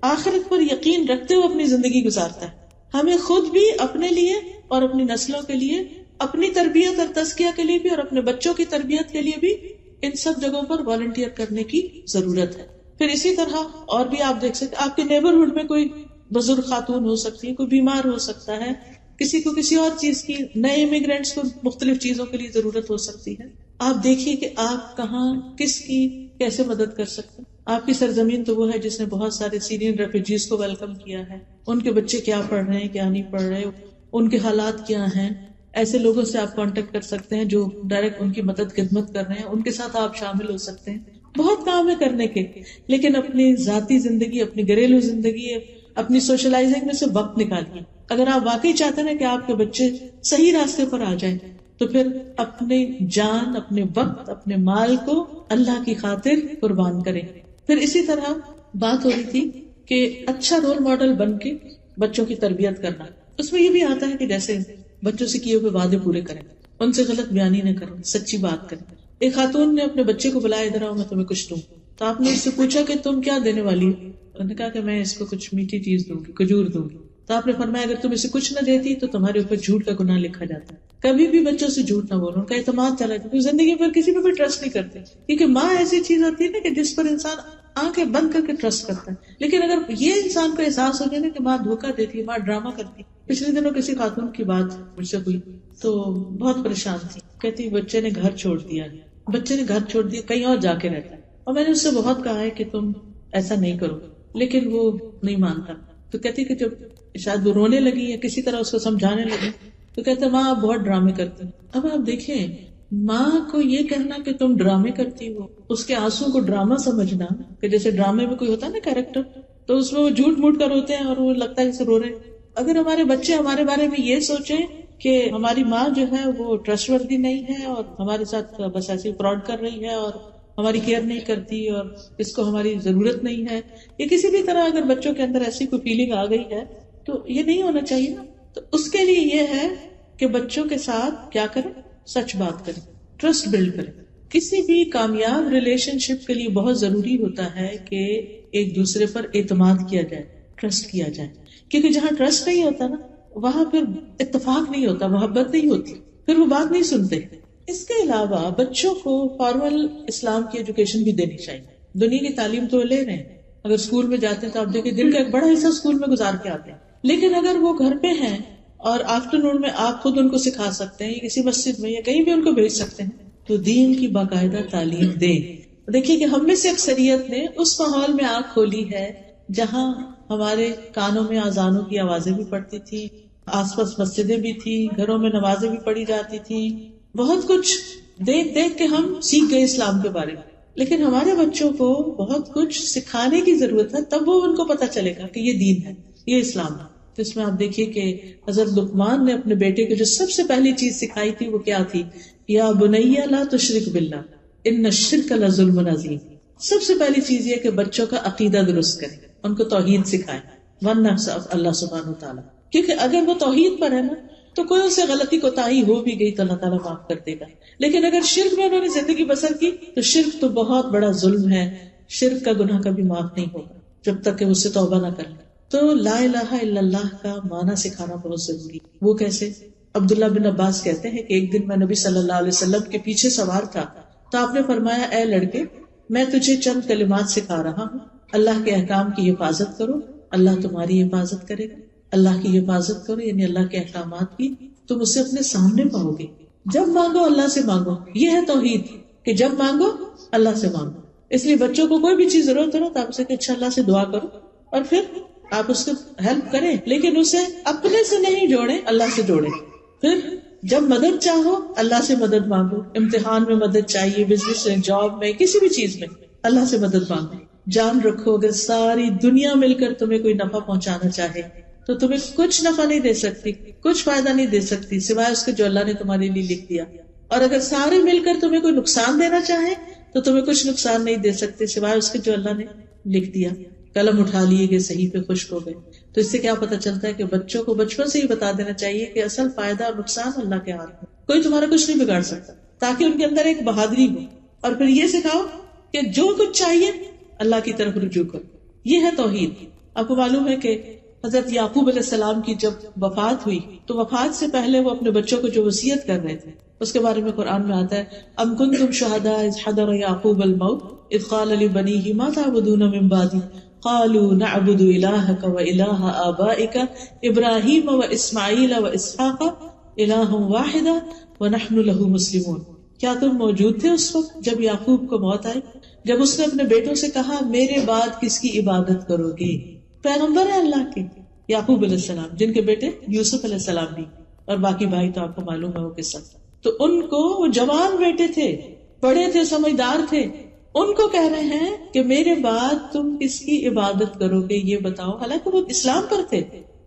آخرت پر یقین رکھتے ہوئے اپنی زندگی گزارتا ہے. ہمیں خود بھی اپنے لیے اور اپنی نسلوں کے لیے، اپنی تربیت اور تزکیہ کے لیے بھی اور اپنے بچوں کی تربیت کے لیے بھی ان سب جگہوں پر والنٹیئر کرنے کی ضرورت ہے. پھر اسی طرح اور بھی آپ دیکھ سکتے، آپ کے نیبرہڈ میں کوئی بزرگ خاتون ہو سکتی ہے، کوئی بیمار ہو سکتا ہے، کسی کو کسی اور چیز کی، نئے امیگرینٹس کو مختلف چیزوں کے لیے ضرورت ہو سکتی ہے. آپ دیکھیے کہ آپ کہاں کس کی کیسے مدد کر سکتے ہیں. آپ کی سرزمین تو وہ ہے جس نے بہت سارے سیرین ریفیوجیز کو ویلکم کیا ہے. ان کے بچے کیا پڑھ رہے ہیں، کیا نہیں پڑھ رہے، ان کے حالات کیا ہیں. ایسے لوگوں سے آپ کانٹیکٹ کر سکتے ہیں جو ڈائریکٹ ان کی مدد خدمت کر رہے ہیں، ان کے ساتھ آپ شامل ہو سکتے ہیں. بہت کام ہے کرنے کے، لیکن اپنی ذاتی زندگی، اپنی گھریلو زندگی، اپنی سوشلائزنگ میں سے وقت نکالیے. اگر آپ واقعی چاہتے ہیں کہ آپ کے بچے صحیح راستے پر آ جائیں تو پھر اپنے جان، اپنے وقت، اپنے مال کو اللہ کی خاطر قربان کریں. پھر اسی طرح بات ہو رہی تھی کہ اچھا رول ماڈل بن کے بچوں کی تربیت کرنا. اس میں یہ بھی آتا ہے کہ جیسے بچوں سے کیے ہوئے وعدے پورے کریں، ان سے غلط بیانی نہ کریں، سچی بات کریں. ایک خاتون نے اپنے بچے کو بلایا، ادھر آؤ میں تمہیں کچھ دوں. تو آپ نے اس سے پوچھا کہ تم کیا دینے والی ہو؟ انہوں نے کہا کہ میں اس کو کچھ میٹھی چیز دوں گی، کھجور دوں گی. تو آپ نے فرمایا اگر تم اسے کچھ نہ دیتی تو تمہارے اوپر جھوٹ کا گناہ لکھا جاتا ہے. کبھی بھی بچوں سے جھوٹ نہ بولو، ان کا اعتماد چلا جائے. زندگی پر کسی پہ بھی ٹرسٹ نہیں کرتے، کیونکہ ماں ایسی چیز ہوتی ہے نا کہ جس پر انسان آنکھیں بند کر کے ٹرسٹ کرتا ہے. لیکن اگر یہ انسان کو احساس ہو جائے نا کہ ماں دھوکہ دیتی ہے، ماں ڈرامہ کرتی ہے. پچھلے دنوں کسی خاتون کی بات مجھ سے ہوئی تو بہت پریشان تھی. کہتی بچے نے گھر چھوڑ دیا، کہیں اور جا کے رہتا ہے. اور میں نے اس سے بہت کہا ہے کہ تم ایسا نہیں کرو، لیکن وہ نہیں مانتا. تو کہتی کہ جب شاید وہ رونے لگی یا کسی طرح اس کو سمجھانے لگی تو کہتے ماں آپ بہت ڈرامے کرتی. اب آپ دیکھیں، ماں کو یہ کہنا کہ تم ڈرامے کرتی ہو، اس کے آنسو کو ڈرامہ سمجھنا، کہ جیسے ڈرامے میں کوئی ہوتا ہے نا کیریکٹر، تو اس میں وہ جھوٹ موٹ کر روتے ہیں اور وہ لگتا ہے جیسے رو رہے. اگر ہمارے بچے ہمارے بارے میں یہ سوچیں کہ ہماری ماں جو ہے وہ ٹرسٹ وردی نہیں ہے اور ہمارے ساتھ بس ایسے فراڈ کر رہی ہے اور ہماری کیئر نہیں کرتی اور اس کو ہماری ضرورت نہیں ہے، یا کسی بھی طرح اگر بچوں کے اندر ایسی کوئی فیلنگ آ گئی ہے تو یہ نہیں ہونا چاہیے نا. تو اس کے لیے یہ ہے کہ بچوں کے ساتھ کیا کریں، سچ بات کریں، ٹرسٹ بلڈ کریں. کسی بھی کامیاب ریلیشن شپ کے لیے بہت ضروری ہوتا ہے کہ ایک دوسرے پر اعتماد کیا جائے، ٹرسٹ کیا جائے. کیونکہ جہاں ٹرسٹ نہیں ہوتا نا وہاں پھر اتفاق نہیں ہوتا، محبت نہیں ہوتی، پھر وہ بات نہیں سنتے. اس کے علاوہ بچوں کو فارمل اسلام کی ایجوکیشن بھی دینی چاہیے. دنیا کی تعلیم تو لے رہے ہیں، اگر اسکول میں جاتے ہیں تو آپ دیکھیں دن کا ایک بڑا حصہ اسکول میں گزار کے آتے ہیں. لیکن اگر وہ گھر پہ ہیں اور آفٹرنون میں آپ خود ان کو سکھا سکتے ہیں، یا کسی مسجد میں یا کہیں بھی ان کو بھیج سکتے ہیں، تو دین کی باقاعدہ تعلیم دیں. دیکھیے کہ ہم میں سے اکثریت نے اس ماحول میں آنکھ کھولی ہے جہاں ہمارے کانوں میں اذانوں کی آوازیں بھی پڑتی تھی، آس پاس مسجدیں بھی تھی، گھروں میں نمازیں بھی پڑھی جاتی تھی، بہت کچھ دیکھ دیکھ کے ہم سیکھ گئے اسلام کے بارے میں. لیکن ہمارے بچوں کو بہت کچھ سکھانے کی ضرورت ہے، تب وہ ان کو پتا چلے گا کہ یہ دین ہے، یہ اسلام ہے. تو اس میں آپ دیکھیے کہ حضرت لقمان نے اپنے بیٹے کو جو سب سے پہلی چیز سکھائی تھی وہ کیا تھی؟ یا بنی لا تشرک باللہ ان الشرک لظلم عظیم. سب سے پہلی چیز یہ کہ بچوں کا عقیدہ درست کریں، ان کو توحید سکھائیں، ون نفس اللہ سبحانہ وتعالی. کیونکہ اگر وہ توحید پر ہے نا تو کوئی اسے غلطی کوتاہی ہو بھی گئی تو اللہ تعالیٰ معاف کر دے گا. لیکن اگر شرک میں انہوں نے زندگی بسر کی تو شرک تو بہت بڑا ظلم ہے، شرک کا گناہ کبھی معاف نہیں ہوگا جب تک کہ اس سے توبہ نہ کر لے. تو لا الہ الا اللہ کا معنی سکھانا بہت ضروری. وہ کیسے؟ عبداللہ بن عباس کہتے ہیں کہ ایک دن میں نبی صلی اللہ علیہ وسلم کے پیچھے سوار تھا تو آپ نے فرمایا، اے لڑکے، میں تجھے چند کلمات سکھا رہا ہوں، اللہ کے احکام کی حفاظت کرو، اللہ تمہاری حفاظت کرے گا. اللہ کی حفاظت کرو یعنی اللہ کے احکامات کی، تم اسے اپنے سامنے پاؤ گے. جب مانگو اللہ سے مانگو، یہ ہے توحید کہ جب مانگو اللہ سے مانگو. اس لیے بچوں کو کوئی بھی چیز ضرورت ہو تو آپ اسے کہ اچھا اللہ سے دعا کرو اور پھر آپ اس کو ہیلپ کریں، لیکن اسے اپنے سے نہیں جوڑیں، اللہ سے جوڑیں. پھر جب مدد چاہو اللہ سے مدد مانگو، امتحان میں مدد چاہیے، بزنس میں، جاب میں، کسی بھی چیز میں اللہ سے مدد مانگو. جان رکھو اگر ساری دنیا مل کر تمہیں کوئی نفع پہنچانا چاہے تو تمہیں کچھ نفع نہیں دے سکتی، کچھ فائدہ نہیں دے سکتی سوائے اس کے جو اللہ نے تمہارے لیے لکھ دیا. اور اگر سارے مل کر تمہیں کوئی نقصان دینا چاہے تو تمہیں کچھ نقصان نہیں دے سکتے سوائے اس کے جو اللہ نے لکھ دیا. قلم اٹھا لیے گئے، صحیح پہ خشک ہو گئے. تو اس سے کیا پتا چلتا ہے کہ بچوں کو بچپن سے ہی بتا دینا چاہیے کہ اصل فائدہ اور نقصان اللہ کے ہاتھ میں، کوئی تمہارا کچھ نہیں بگاڑ سکتا، تاکہ ان کے اندر ایک بہادری ہو. اور پھر یہ سکھاؤ کہ جو کچھ چاہیے اللہ کی طرف رجوع کرو. یہ ہے توحید. آپ کو معلوم ہے کہ حضرت یعقوب علیہ السلام کی جب وفات ہوئی تو وفات سے پہلے وہ اپنے بچوں کو جو وصیت کر رہے تھے اس کے بارے میں قرآن میں آتا ہے، ام کنتم شہداء اذ حضر یعقوب الموت اذ قال لبنیہ ما تعبدون من بعدی قالوا نعبد الہک و الہ آبائک ابراہیم و اسماعیل و اسحاق الہ واحدا ونحن لہ مسلمون. کیا تم موجود تھے اس وقت جب یعقوب کو موت آئی، جب اس نے اپنے بیٹوں سے کہا میرے بعد کس کی عبادت کرو گے؟ پیغمبر ہے اللہ کے یعقوب علیہ السلام، جن کے بیٹے یوسف علیہ السلام بھی، اور باقی بھائی تو آپ کو معلوم ہے وہ قصہ. تو ان کو وہ جوان بیٹے تھے، بڑے تھے، سمجھدار تھے، ان کو کہہ رہے ہیں کہ میرے بعد تم کس کی عبادت کرو گے یہ بتاؤ. حالانکہ وہ اسلام پر تھے.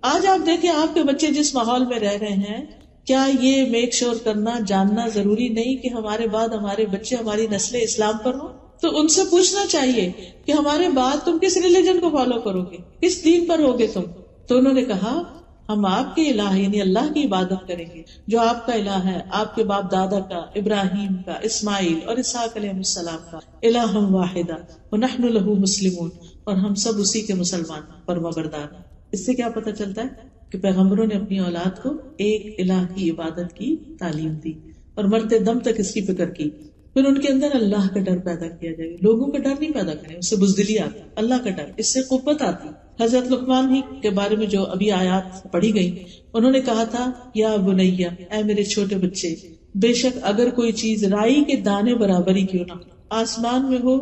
آج آپ دیکھیں آپ کے بچے جس ماحول میں رہ رہے ہیں، کیا یہ میک شور کرنا، جاننا ضروری نہیں کہ ہمارے بعد ہمارے بچے، ہماری نسلیں اسلام پر ہوں؟ تو ان سے پوچھنا چاہیے کہ ہمارے بعد تم کس ریلیجن کو فالو کرو گے، کس دین پر ہوگے تم؟ تو انہوں نے کہا ہم آپ کے الہ یعنی اللہ کی عبادت کریں گے جو آپ کا الہ ہے، آپ کے باپ دادا کا، ابراہیم کا، اسماعیل اور اسحاق علیہ السلام کا، الہ واحدہ ونحن لہ مسلمون، اور ہم سب اسی کے مسلمان فرما بردار ہیں. اس سے کیا پتہ چلتا ہے کہ پیغمبروں نے اپنی اولاد کو ایک الہ کی عبادت کی تعلیم دی اور مرتے دم تک اس کی فکر کی. پھر ان کے اندر اللہ کا ڈر پیدا کیا جائے گا. لوگوں کا ڈر نہیں پیدا کریں، اس سے بزدلی آتی، اللہ کا ڈر، اس سے قوت آتی. حضرت لقمان ہی کے بارے میں جو ابھی آیات پڑھی گئی، انہوں نے کہا تھا یا بنیا، اے میرے چھوٹے بچے، بے شک اگر کوئی چیز رائی کے دانے برابر ہی کیوں نہ، آسمان میں ہو،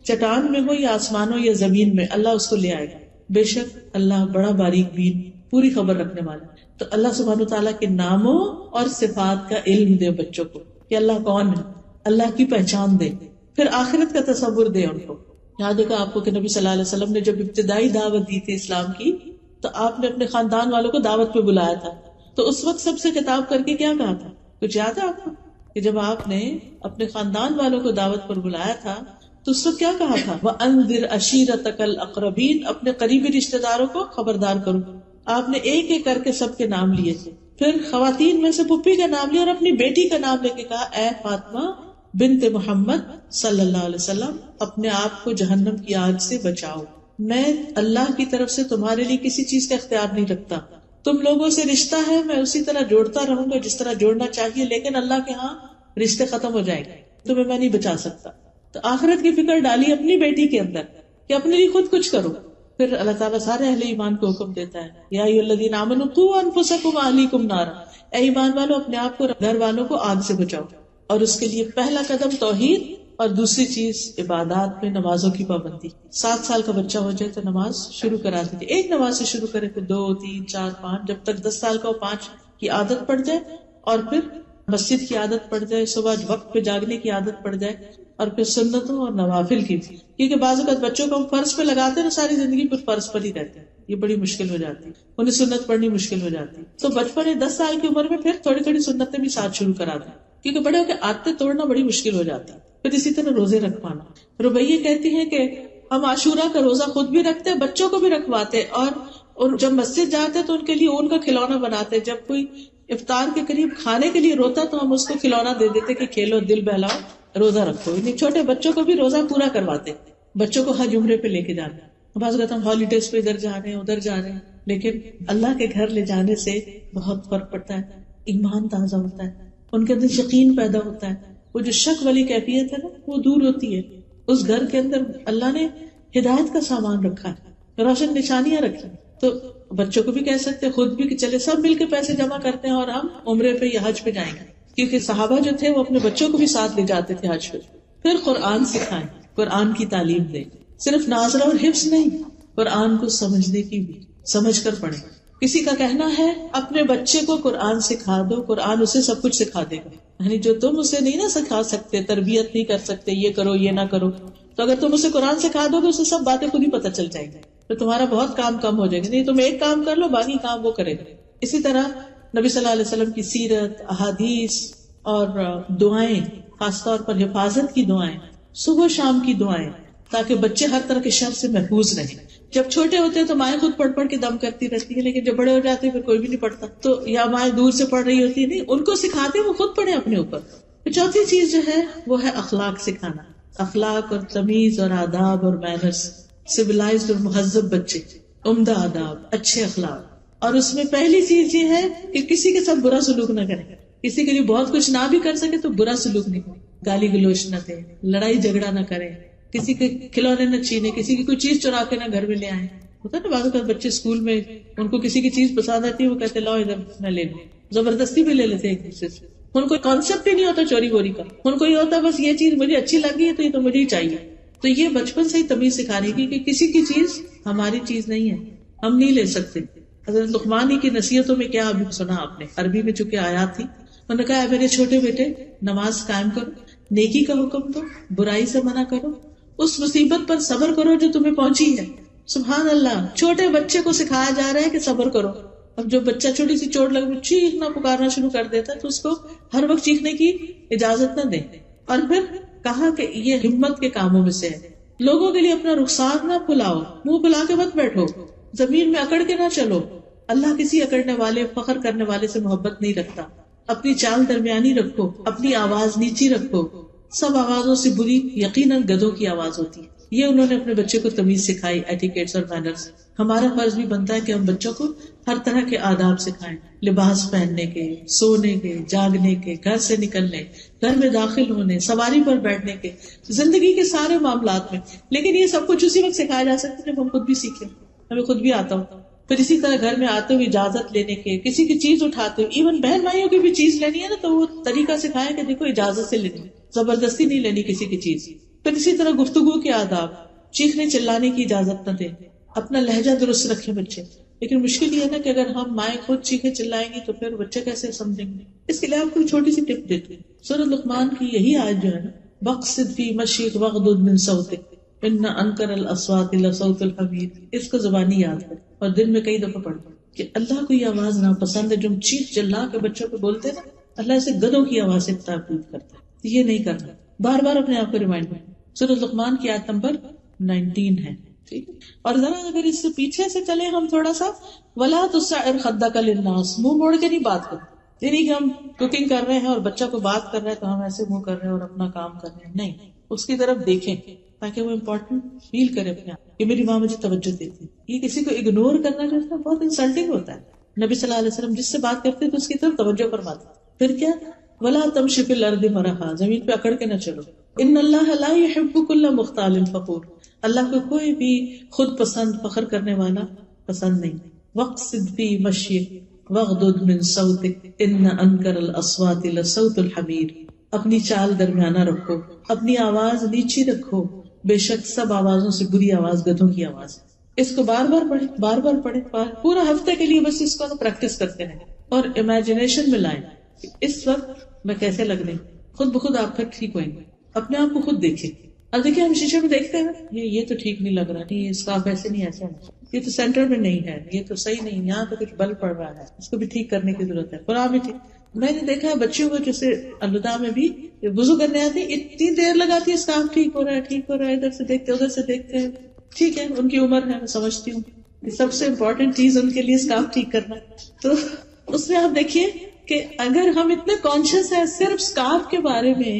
چٹان میں ہو، یا آسمانوں یا زمین میں، اللہ اس کو لے آئے گا. بے شک اللہ بڑا باریک بین، پوری خبر رکھنے والا. تو اللہ سبحانہ تعالیٰ کے ناموں اور صفات کا علم دے بچوں کو کہ اللہ کون ہے، اللہ کی پہچان دے، پھر آخرت کا تصور دے ان کو. یاد ہوگا آپ کو کہ نبی صلی اللہ علیہ وسلم نے جب ابتدائی دعوت دی تھی اسلام کی تو آپ نے اپنے خاندان والوں کو دعوت پہ بلایا تھا. تو اس وقت سب سے خطاب کر کے کیا کہا تھا؟ کچھ یاد ہے آپ کو کہ جب آپ نے اپنے خاندان والوں کو دعوت پر بلایا تھا تو اس وقت کیا کہا تھا؟ وَأَنذِرْ عَشِيرَتَكَ الْأَقْرَبِينَ، اپنے قریبی رشتہ داروں کو خبردار کرو. آپ نے ایک ایک کر کے سب کے نام لیے تھے. پھر خواتین میں سے پھپھی کا نام لیا اور اپنی بیٹی کا نام لے کے کہا اے فاطمہ بنت محمد صلی اللہ علیہ وسلم، اپنے آپ کو جہنم کی آگ سے بچاؤ. میں اللہ کی طرف سے تمہارے لیے کسی چیز کا اختیار نہیں رکھتا. تم لوگوں سے رشتہ ہے، میں اسی طرح جوڑتا رہوں گا جس طرح جوڑنا چاہیے، لیکن اللہ کے ہاں رشتے ختم ہو جائیں گے، تمہیں میں نہیں بچا سکتا. تو آخرت کی فکر ڈالی اپنی بیٹی کے اندر کہ اپنے لیے خود کچھ کرو. پھر اللہ تعالیٰ سارے اہل ایمان کو حکم دیتا ہے یا ایھا الذین آمنوا قوا انفسکم واہلیکم نارا، اے ایمان والو اپنے آپ کو، گھر والوں کو آگ سے بچاؤ. اور اس کے لیے پہلا قدم توحید اور دوسری چیز عبادات میں نمازوں کی پابندی. 7 سال کا بچہ ہو جائے تو نماز شروع کرا دیتے. ایک نماز سے شروع کرے پھر 2 3 4 5 جب تک 10 سال کا ہو 5 کی عادت پڑ جائے اور پھر مسجد کی عادت پڑ جائے, صبح وقت پہ جاگنے کی عادت پڑ جائے, اور پھر سنتوں اور نوافل کی بھی. کیونکہ بعض اوقات بچوں کو ہم فرض پہ لگاتے ہیں نا, ساری زندگی پھر فرض پر ہی رہتے ہیں, یہ بڑی مشکل ہو جاتی ہے, انہیں سنت پڑھنی مشکل ہو جاتی ہے. تو بچپن میں 10 سال کی عمر میں پھر تھوڑی تھوڑی سنتیں بھی ساتھ شروع کرا دیں, کیونکہ بڑے ہو کے عادتیں توڑنا بڑی مشکل ہو جاتی ہے. پھر اسی طرح روزے رکھ پانا. ربیہ کہتی ہیں کہ ہم عاشورہ کا روزہ خود بھی رکھتے, بچوں کو بھی رکھواتے, اور جب مسجد جاتے تو ان کے لیے اون کا کھلونا بناتے. جب کوئی افطار کے قریب کھانے کے لیے روتا تو ہم اس کو کھلونا دے دیتے کہ کھیلو, دل بہلاؤ, روزہ رکھو. یعنی چھوٹے بچوں کو بھی روزہ پورا کرواتے, بچوں کو حج عمرے پہ لے کے جانا. بعض اوقات ہم ہالیڈیز پہ ادھر جا رہے ہیں ادھر جا رہے ہیں, لیکن اللہ کے گھر لے جانے سے بہت فرق پڑتا ہے. ایمان تازہ ہوتا ہے, ان کے اندر یقین پیدا ہوتا ہے, وہ جو شک والی کیفیت ہے نا وہ دور ہوتی ہے. اس گھر کے اندر اللہ نے ہدایت کا سامان رکھا ہے, روشن نشانیاں رکھی. تو بچوں کو بھی کہہ سکتے ہیں, خود بھی, کہ چلے سب مل کے پیسے جمع کرتے ہیں اور ہم عمرے پہ یا حج پہ جائیں گے. کیونکہ صحابہ جو تھے وہ اپنے بچوں کو بھی ساتھ لے جاتے تھے حج پہ. پھر قرآن سکھائیں, قرآن کی تعلیم دیں, صرف ناظرہ اور حفظ نہیں, قرآن کو سمجھنے کی بھی, سمجھ کر پڑھیں. کسی کا کہنا ہے اپنے بچے کو قرآن سکھا دو, قرآن اسے سب کچھ سکھا دے گا. یعنی جو تم اسے نہیں نہ سکھا سکتے, تربیت نہیں کر سکتے, یہ کرو یہ نہ کرو, تو اگر تم اسے قرآن سکھا دو گے اسے سب باتیں خود ہی پتہ چل جائیں گی, تو تمہارا بہت کام کم ہو جائے گا. نہیں تم ایک کام کر لو, باقی کام وہ کرے گا. اسی طرح نبی صلی اللہ علیہ وسلم کی سیرت, احادیث اور دعائیں, خاص طور پر حفاظت کی دعائیں, صبح شام کی دعائیں, تاکہ بچے ہر طرح کے شر سے محفوظ رہیں. جب چھوٹے ہوتے ہیں تو مائیں خود پڑھ پڑھ کے دم کرتی رہتی ہے, لیکن جب بڑے ہو جاتے ہیں پھر کوئی بھی نہیں پڑھتا, تو یا مائیں دور سے پڑھ رہی ہوتی ہے, نہیں, ان کو سکھاتے وہ خود پڑھیں اپنے اوپر. چوتھی چیز جو ہے وہ ہے اخلاق سکھانا, اخلاق اور تمیز اور آداب اور مینرز, سویلائزڈ اور مہذب بچے, عمدہ آداب, اچھے اخلاق. اور اس میں پہلی چیز یہ ہے کہ کسی کے ساتھ برا سلوک نہ کریں. کسی کے لیے بہت کچھ نہ بھی کر سکے تو برا سلوک نہیں کریں, گالی گلوچ نہ دیں, لڑائی جھگڑا نہ کریں, کسی کے کھلونے نہ چھینے, کسی کی کوئی چیز چرا کے نہ گھر میں لے آئیں. ہوتا ہے نا بعض اوقات بچے اسکول میں ان کو کسی کی چیز پسند آتی ہے, وہ کہتے لاؤ ادھر میں لے لوں, زبردستی بھی لے لیتے ہیں ایک دوسرے سے. ان کو کانسیپٹ ہی نہیں ہوتا چوری ووری کا, ان کو یہ ہوتا بس یہ چیز مجھے اچھی لگی ہے تو یہ تو مجھے ہی چاہیے. تو یہ بچپن سے ہی تمیز سکھانے کی کہ کسی کی چیز ہماری چیز نہیں ہے, ہم نہیں لے سکتے. حضرت لقمان کی نصیحتوں میں کیا ابھی سنا آپ نے, عربی میں چونکہ آیات تھی, انہوں نے کہا میرے چھوٹے بیٹے نماز قائم کرو, نیکی کا حکم دو, برائی سے منع کرو, اس مصیبت پر صبر کرو جو تمہیں پہنچی ہے. سبحان اللہ, چھوٹے بچے کو سکھایا جا رہا ہے کہ صبر کرو. اب جو بچہ چھوٹی سی چوٹ لگ چیخنا پکارنا شروع کر دیتا ہے تو اس کو ہر وقت چیخنے کی اجازت نہ دیں. اور پھر کہا کہ یہ ہمت کے کاموں میں سے ہے. لوگوں کے لیے اپنا رخسار نہ پھلاؤ, منہ پھلا کے مت بیٹھو, زمین میں اکڑ کے نہ چلو. اللہ کسی اکڑنے والے, فخر کرنے والے سے محبت نہیں رکھتا. اپنی چال درمیانی رکھو, اپنی آواز نیچی رکھو. سب آوازوں سے بری یقیناً گدھوں کی آواز ہوتی ہے. یہ انہوں نے اپنے بچے کو تمیز سکھائی, ایٹیکیٹس اور مینرز. ہمارا فرض بھی بنتا ہے کہ ہم بچوں کو ہر طرح کے آداب سکھائیں, لباس پہننے کے, سونے کے, جاگنے کے, گھر سے نکلنے, گھر میں داخل ہونے, سواری پر بیٹھنے کے, زندگی کے سارے معاملات میں. لیکن یہ سب کچھ اسی وقت سکھایا جا سکتا ہے جب ہم خود بھی سیکھیں, ہمیں خود بھی آتا ہو. پھر اسی طرح گھر میں آتے ہوئے اجازت لینے کے, کسی کی چیز اٹھاتے ہوئے, ایون بہن بھائیوں کی بھی چیز لینی ہے نا تو وہ طریقہ سکھائیں کہ دیکھو اجازت سے لینی, زبردستی نہیں لینی کسی کی چیز. پھر اسی طرح گفتگو کے آداب, چیخنے چلانے کی اجازت نہ دیں, اپنا لہجہ درست رکھیں بچے. لیکن مشکل یہ ہے نا کہ اگر ہم مائیں خود چیخیں چلائیں گی تو پھر بچے کیسے سمجھیں گے. اس کے لیے آپ کو چھوٹی سی ٹپ دیتی ہوں. سورۃ لقمان کی یہی آیت جو ہے نا, وَاقْصِدْ فِي مَشْيِكَ وَاغْضُضْ مِنْ صَوْتِكَ إِنَّ أَنْكَرَ الْأَصْوَاتِ لَصَوْتُ الْحَمِيرِ. اس کو زبانی یاد کر اور دن میں کئی دفعہ پڑھ کہ اللہ کو یہ آواز ناپسند ہے جو ہم چیخ چلا کے بچوں کو بولتے ہیں نا, اللہ اسے گدھوں کی آواز سے تعبیر کرتا ہے. یہ نہیں کرنا, بار بار اپنے آپ کو ریمائنڈ کرنا. سورۃ لقمان کی آیت نمبر 19 ہے. ٹھیک ہے, اور ذرا اگر اس سے پیچھے سے چلے ہم تھوڑا سا, وَلَا تُسَعِّرْ خَدَّكَ لِلنَّاسِ, منہ موڑ کے نہیں بات کرتے. یہ نہیں کہ ہم کوکنگ کر رہے ہیں اور بچہ کو بات کر رہے ہیں تو ہم ایسے منہ کر رہے ہیں اور اپنا کام کر رہے ہیں. نہیں, اس کی طرف دیکھیں تاکہ وہ امپورٹنٹ فیل کرے اپنے آپ کہ میری ماں مجھے توجہ دیتی. یہ کسی کو اگنور کرنا جو ہے بہت انسلٹنگ ہوتا ہے. نبی صلی اللہ علیہ وسلم جس سے بات کرتے تو اس کی طرف توجہ فرماتے. پھر کیا, وَلَا تَمْشِ فِي الْأَرْضِ مَرَحًا, زمین پہ اکڑ کے نہ چلو. ان اللہ لا يحب كل مختال فخور, اللہ کو کوئی بھی خود پسند فخر کرنے والا پسند نہیں. وَاقْصِدْ فِي مَشْيِكَ وَاغْضُضْ مِنْ صَوْتِكَ إِنَّ أَنْكَرَ الْأَصْوَاتِ لَصَوْتُ الْحَمِيرِ. اپنی چال درمیانہ رکھو، اپنی آواز نیچی رکھو، بے شک سب آوازوں سے بری آواز گدھوں کی آواز ہے۔ اس کو بار بار پڑھیں، بار بار پڑھیں، پورا ہفتے کے لیے بس اس کو پریکٹس کرتے رہیں اور امیجنیشن میں لائیں کہ اس وقت میں کیسے لگ رہی ہوں۔ خود بخود آپ پھر ٹھیک ہوئیں گے، اپنے آپ کو خود دیکھیں۔ اب دیکھیں ہم شیشے میں دیکھتے ہیں یہ تو ٹھیک نہیں لگ رہا، نہیں یہ اسکارف ایسے نہیں، ایسا ہے، یہ تو سینٹر میں نہیں ہے، یہ تو صحیح نہیں، یہاں تو کچھ بل پڑ رہا ہے، اس کو بھی ٹھیک کرنے کی ضرورت ہے، قرآن بھی ٹھیک۔ میں نے دیکھا ہے بچیوں کو جیسے الوداع میں بھی وضو کرنے آتی اتنی دیر لگاتی ہے اسکارف ٹھیک ہو رہا ہے، ٹھیک ہو رہا ہے، ادھر سے دیکھتے ادھر سے دیکھتے ہیں۔ ٹھیک ہے ان کی عمر ہے، میں سمجھتی ہوں کہ سب سے امپورٹنٹ چیز ان کے لیے اسکارف ٹھیک کرنا۔ تو اس میں آپ دیکھیے کہ اگر ہم اتنے کانشیس ہیں صرف اسکارف کے بارے میں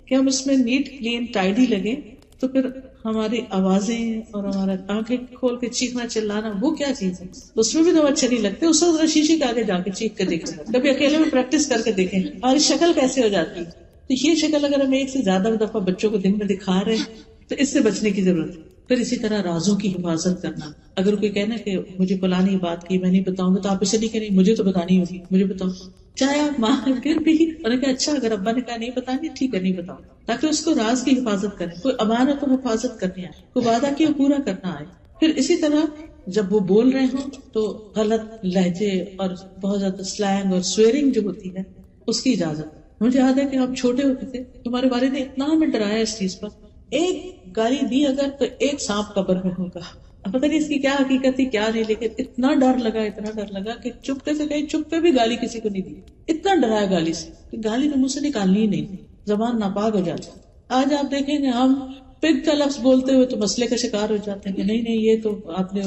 کہ ہم اس میں نیٹ کلین ٹائڈی لگے، تو پھر ہماری آوازیں اور ہمارا آنکھیں کھول کے چیخنا چلانا وہ کیا چیز ہے، اس میں بھی تو اچھے نہیں لگتے۔ اس وقت شیشے کے آگے جا کے چیخ کے دیکھیں، کبھی اکیلے میں پریکٹس کر کے دیکھیں ہماری شکل کیسے ہو جاتی ہے۔ تو یہ شکل اگر ہم ایک سے زیادہ دفعہ بچوں کو دن میں دکھا رہے ہیں تو اس سے بچنے کی ضرورت ہے۔ پھر اسی طرح رازوں کی حفاظت کرنا، اگر کوئی کہنا کہ مجھے فلانی بات کی میں نہیں بتاؤں گا، تو آپ اسے نہیں کہیں مجھے تو بتانی ہوگی، مجھے بتاؤ، چاہے آپ ماں پھر بھی انہوں نے کہا اچھا اگر ابا نے کہا نہیں بتانی ٹھیک ہے نہیں بتاؤ، تاکہ اس کو راز کی حفاظت کریں، کوئی امانت و حفاظت کرنی آئے، کوئی وعدہ کیا پورا کرنا آئے۔ پھر اسی طرح جب وہ بول رہے ہوں تو غلط لہجے اور بہت زیادہ سلینگ اور سویرنگ جو ہوتی ہے اس کی اجازت۔ مجھے یاد ہے کہ ہم چھوٹے ہوتے تھے، ہمارے والد نے اتنا ہمیں ڈرایا اس چیز پر، ایک گالی دی اگر تو ایک سانپ قبر میں ہوگا۔ اب پتہ نہیں اس کی کیا حقیقت تھی کیا نہیں، لیکن اتنا ڈر لگا کہ چپتے سے کہیں چپتے بھی گالی کسی کو نہیں دی، اتنا ڈرایا گالی سے کہ گالی تو منہ سے نکالنی ہی نہیں، زبان ناپاک ہو جاتی۔ آج آپ دیکھیں گے ہم پگ کا لفظ بولتے ہوئے تو مسئلے کا شکار ہو جاتے ہیں کہ نہیں یہ تو آپ نے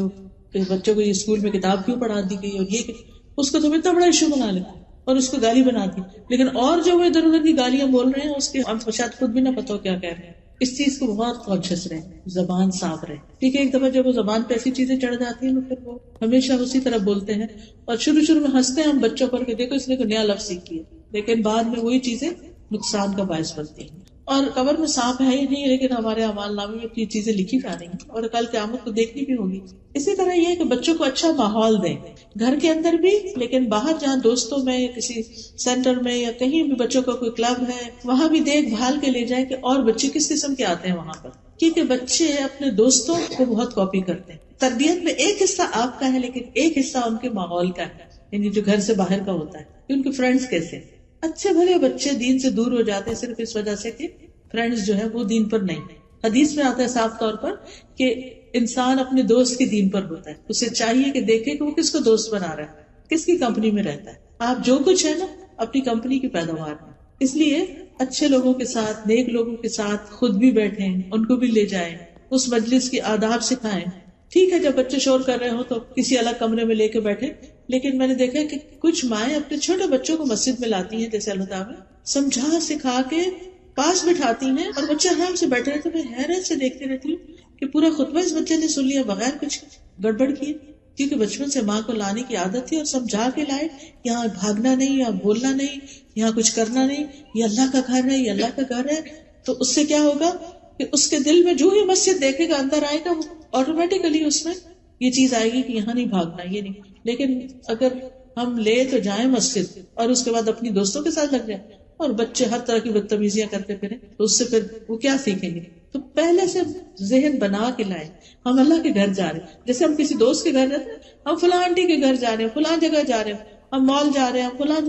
بچوں کو اسکول میں کتاب کیوں پڑھا دی گئی، اور یہ اس کو تم اتنا بڑا ایشو بنا لیں اور اس کو گالی بنا دی، لیکن اور جو وہ ادھر ادھر کی گالیاں بول رہے ہیں اس کے ہم شاید خود بھی نہ پتا ہو کیا کہہ رہے ہیں۔ اس چیز کو بہت کانشیس رہے، زبان صاف رہے، ٹھیک ہے۔ ایک دفعہ جب وہ زبان پہ ایسی چیزیں چڑھ جاتی ہیں تو پھر وہ ہمیشہ اسی طرح بولتے ہیں، اور شروع میں ہنستے ہیں ہم بچوں پر کہ دیکھو اس نے کوئی نیا لفظ سیکھی ہے، لیکن بعد میں وہی چیزیں نقصان کا باعث بنتی ہیں۔ اور قبر میں سانپ ہے ہی نہیں، لیکن ہمارے اعمال نامے میں یہ چیزیں لکھی جا رہی ہیں اور کل قیامت کو دیکھنی بھی ہوگی۔ اسی طرح یہ کہ بچوں کو اچھا ماحول دیں، گھر کے اندر بھی، لیکن باہر جہاں دوستوں میں یا کسی سینٹر میں یا کہیں بھی بچوں کا کوئی کلب ہے وہاں بھی دیکھ بھال کے لے جائیں کہ اور بچے کس قسم کے آتے ہیں وہاں پر، کیونکہ بچے اپنے دوستوں کو بہت کاپی کرتے ہیں۔ تربیت میں ایک حصہ آپ کا ہے لیکن ایک حصہ ان کے ماحول کا ہے، یعنی جو گھر سے باہر کا ہوتا ہے کہ ان کے فرینڈز کیسے۔ اچھے بھلے بچے دین سے دور ہو جاتے ہیں صرف اس وجہ سے کہ فرینڈز جو ہے وہ دین پر نہیں۔ حدیث میں آتا ہے صاف طور پر کہ انسان اپنے دوست کے دین پر ہوتا ہے، اسے چاہیے کہ دیکھے کہ وہ کس کو دوست بنا رہا ہے، کس کی کمپنی میں رہتا ہے۔ آپ جو کچھ ہے نا اپنی کمپنی کی پیداوار ہے، اس لیے اچھے لوگوں کے ساتھ، نیک لوگوں کے ساتھ خود بھی بیٹھیں، ان کو بھی لے جائیں، اس مجلس کی آداب سکھائیں۔ ٹھیک ہے جب بچے شور کر رہے ہوں تو کسی الگ کمرے میں لے کے بیٹھے، لیکن میں نے دیکھا کہ کچھ مائیں اپنے چھوٹے بچوں کو مسجد میں لاتی ہیں، جیسے اللہ تعالیٰ سمجھا سکھا کے پاس بٹھاتی ہیں اور بچے آرام سے بیٹھے رہتے۔ میں حیرت سے دیکھتی رہتی ہوں کہ پورا خطبہ اس بچے نے سن لیا بغیر کچھ گڑبڑ کیے، کیونکہ بچپن سے ماں کو لانے کی عادت تھی اور سمجھا کے لائے، یہاں بھاگنا نہیں، یہاں بولنا نہیں، یہاں کچھ کرنا نہیں، یہ اللہ کا گھر ہے، یہ اللہ کا گھر ہے۔ تو اس سے کیا ہوگا کہ اس کے دل میں جو ہی مسجد دیکھے گا اندر آئے گا، وہ آٹومیٹیکلی اس میں یہ چیز آئے گی کہ یہاں نہیں بھاگنا، یہ نہیں۔ لیکن اگر ہم لے تو جائیں مسجد اور اس کے بعد اپنی دوستوں کے ساتھ لگ جائیں اور بچے ہر طرح کی بدتمیزیاں کرتے پھریں، تو اس سے پھر وہ کیا سیکھیں گے؟ تو پہلے سے ذہن بنا کے لائیں ہم اللہ کے گھر جا رہے ہیں، جیسے ہم کسی دوست کے گھر رہتے ہیں، ہم فلاں آنٹی کے گھر جا رہے ہیں، فلاں جگہ جا رہے ہیں، ہم مال جا رہے ہیں، ہم فلاں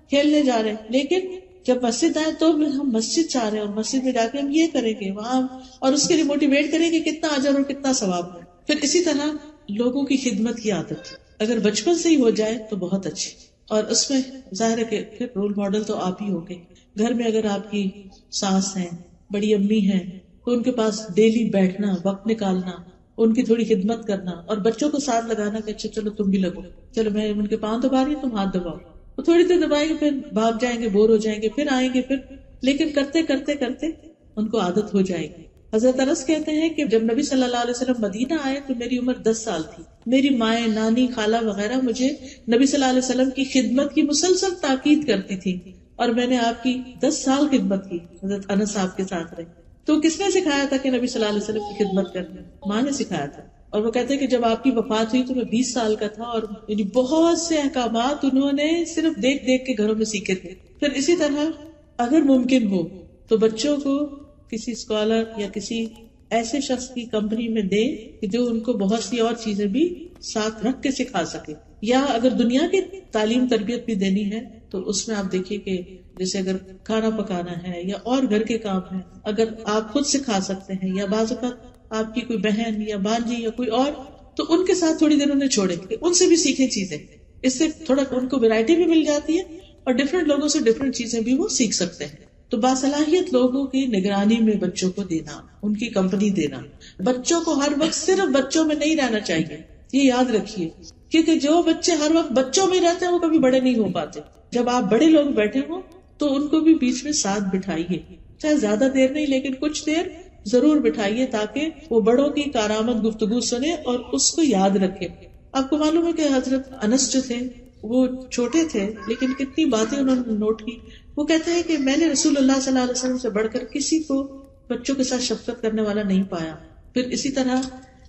کھیلنے جا رہے ہیں، لیکن جب مسجد آئے تو بھی ہم مسجد جا رہے ہیں اور مسجد میں جا کے ہم یہ کریں گے وہاں، اور اس کے لیے موٹیویٹ کریں گے کتنا اجر اور کتنا ثواب ہے۔ پھر اسی طرح لوگوں کی خدمت کی عادت اگر بچپن سے ہی ہو جائے تو بہت اچھی، اور اس میں ظاہر ہے کہ پھر رول ماڈل تو آپ ہی ہوگے۔ گھر میں اگر آپ کی ساس ہیں، بڑی امی ہیں، تو ان کے پاس ڈیلی بیٹھنا، وقت نکالنا، ان کی تھوڑی خدمت کرنا اور بچوں کو ساتھ لگانا کہ اچھا چلو تم بھی لگو، چلو میں ان کے پاؤں دبا رہی ہوں تم ہاتھ دباؤ، وہ تھوڑی دیر دبائیں گے پھر بھاگ جائیں گے، بور ہو جائیں گے، پھر آئیں گے، پھر لیکن کرتے کرتے کرتے ان کو عادت ہو جائے گی۔ حضرت انس کہتے ہیں کہ جب نبی صلی اللہ علیہ وسلم مدینہ آئے تو میری عمر 10 سال تھی، میری مائیں، نانی، خالہ وغیرہ مجھے نبی صلی اللہ علیہ وسلم کی خدمت کی مسلسل تاکید کرتی تھی، اور میں نے آپ کی 10 سال خدمت کی۔ حضرت انس آپ کے ساتھ رہے تو کس نے سکھایا تھا کہ نبی صلی اللہ علیہ وسلم کی خدمت کرنا؟ ماں نے سکھایا تھا۔ اور وہ کہتے ہیں کہ جب آپ کی وفات ہوئی تو میں 20 سال کا تھا، اور بہت سے احکامات انہوں نے صرف دیکھ دیکھ کے گھروں میں سیکھے تھے۔ پھر اسی طرح اگر ممکن ہو تو بچوں کو کسی اسکالر یا کسی ایسے شخص کی کمپنی میں دیں کہ جو ان کو بہت سی اور چیزیں بھی ساتھ رکھ کے سکھا سکے. یا اگر دنیا کی تعلیم تربیت بھی دینی ہے تو اس میں آپ دیکھیے کہ جیسے اگر کھانا پکانا ہے یا اور گھر کے کام ہیں اگر آپ خود سکھا سکتے ہیں، یا بعض اوقات آپ کی کوئی بہن یا بانجی یا کوئی اور، تو ان کے ساتھ تھوڑی دیر انہیں چھوڑیں کہ ان سے بھی سیکھیں چیزیں. اس سے تھوڑا ان کو ویرائٹی بھی مل جاتی ہے اور ڈفرینٹ لوگوں سے ڈفرینٹ چیزیں بھی وہ سیکھ سکتے ہیں. تو باصلاحیت لوگوں کی نگرانی میں بچوں کو دینا، ان کی کمپنی دینا. بچوں کو ہر وقت صرف بچوں میں نہیں رہنا چاہیے، یہ یاد رکھیے، کیونکہ جو بچے ہر وقت بچوں میں رہتے ہیں وہ کبھی بڑے نہیں ہو پاتے. جب آپ بڑے لوگ بیٹھے ہوں تو ان کو بھی بیچ میں ساتھ بٹھائیے، چاہے زیادہ دیر نہیں لیکن کچھ دیر ضرور بٹھائیے تاکہ وہ بڑوں کی کارآمد گفتگو سنے اور اس کو یاد رکھے. آپ کو معلوم ہے کہ حضرت انس جو تھے وہ چھوٹے تھے لیکن کتنی باتیں انہوں نے نوٹ کی. وہ کہتے ہیں کہ میں نے رسول اللہ صلی اللہ علیہ وسلم سے بڑھ کر کسی کو بچوں کے ساتھ شفقت کرنے والا نہیں پایا. پھر اسی طرح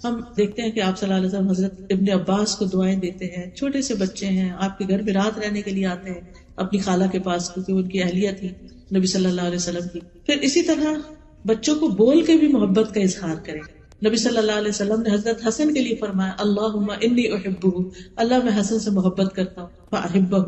ہم دیکھتے ہیں کہ آپ صلی اللہ علیہ وسلم حضرت ابن عباس کو دعائیں دیتے ہیں. چھوٹے سے بچے ہیں، آپ کے گھر میں رات رہنے کے لیے آتے ہیں اپنی خالہ کے پاس کیونکہ ان کی اہلیہ تھی نبی صلی اللہ علیہ وسلم کی. پھر اسی طرح بچوں کو بول کے بھی محبت کا اظہار کریں. نبی صلی اللہ علیہ وسلم نے حضرت حسن کے لیے فرمایا اللہم انی احبہ، اللہ میں حسن سے محبت کرتا ہوں، فاحبہ،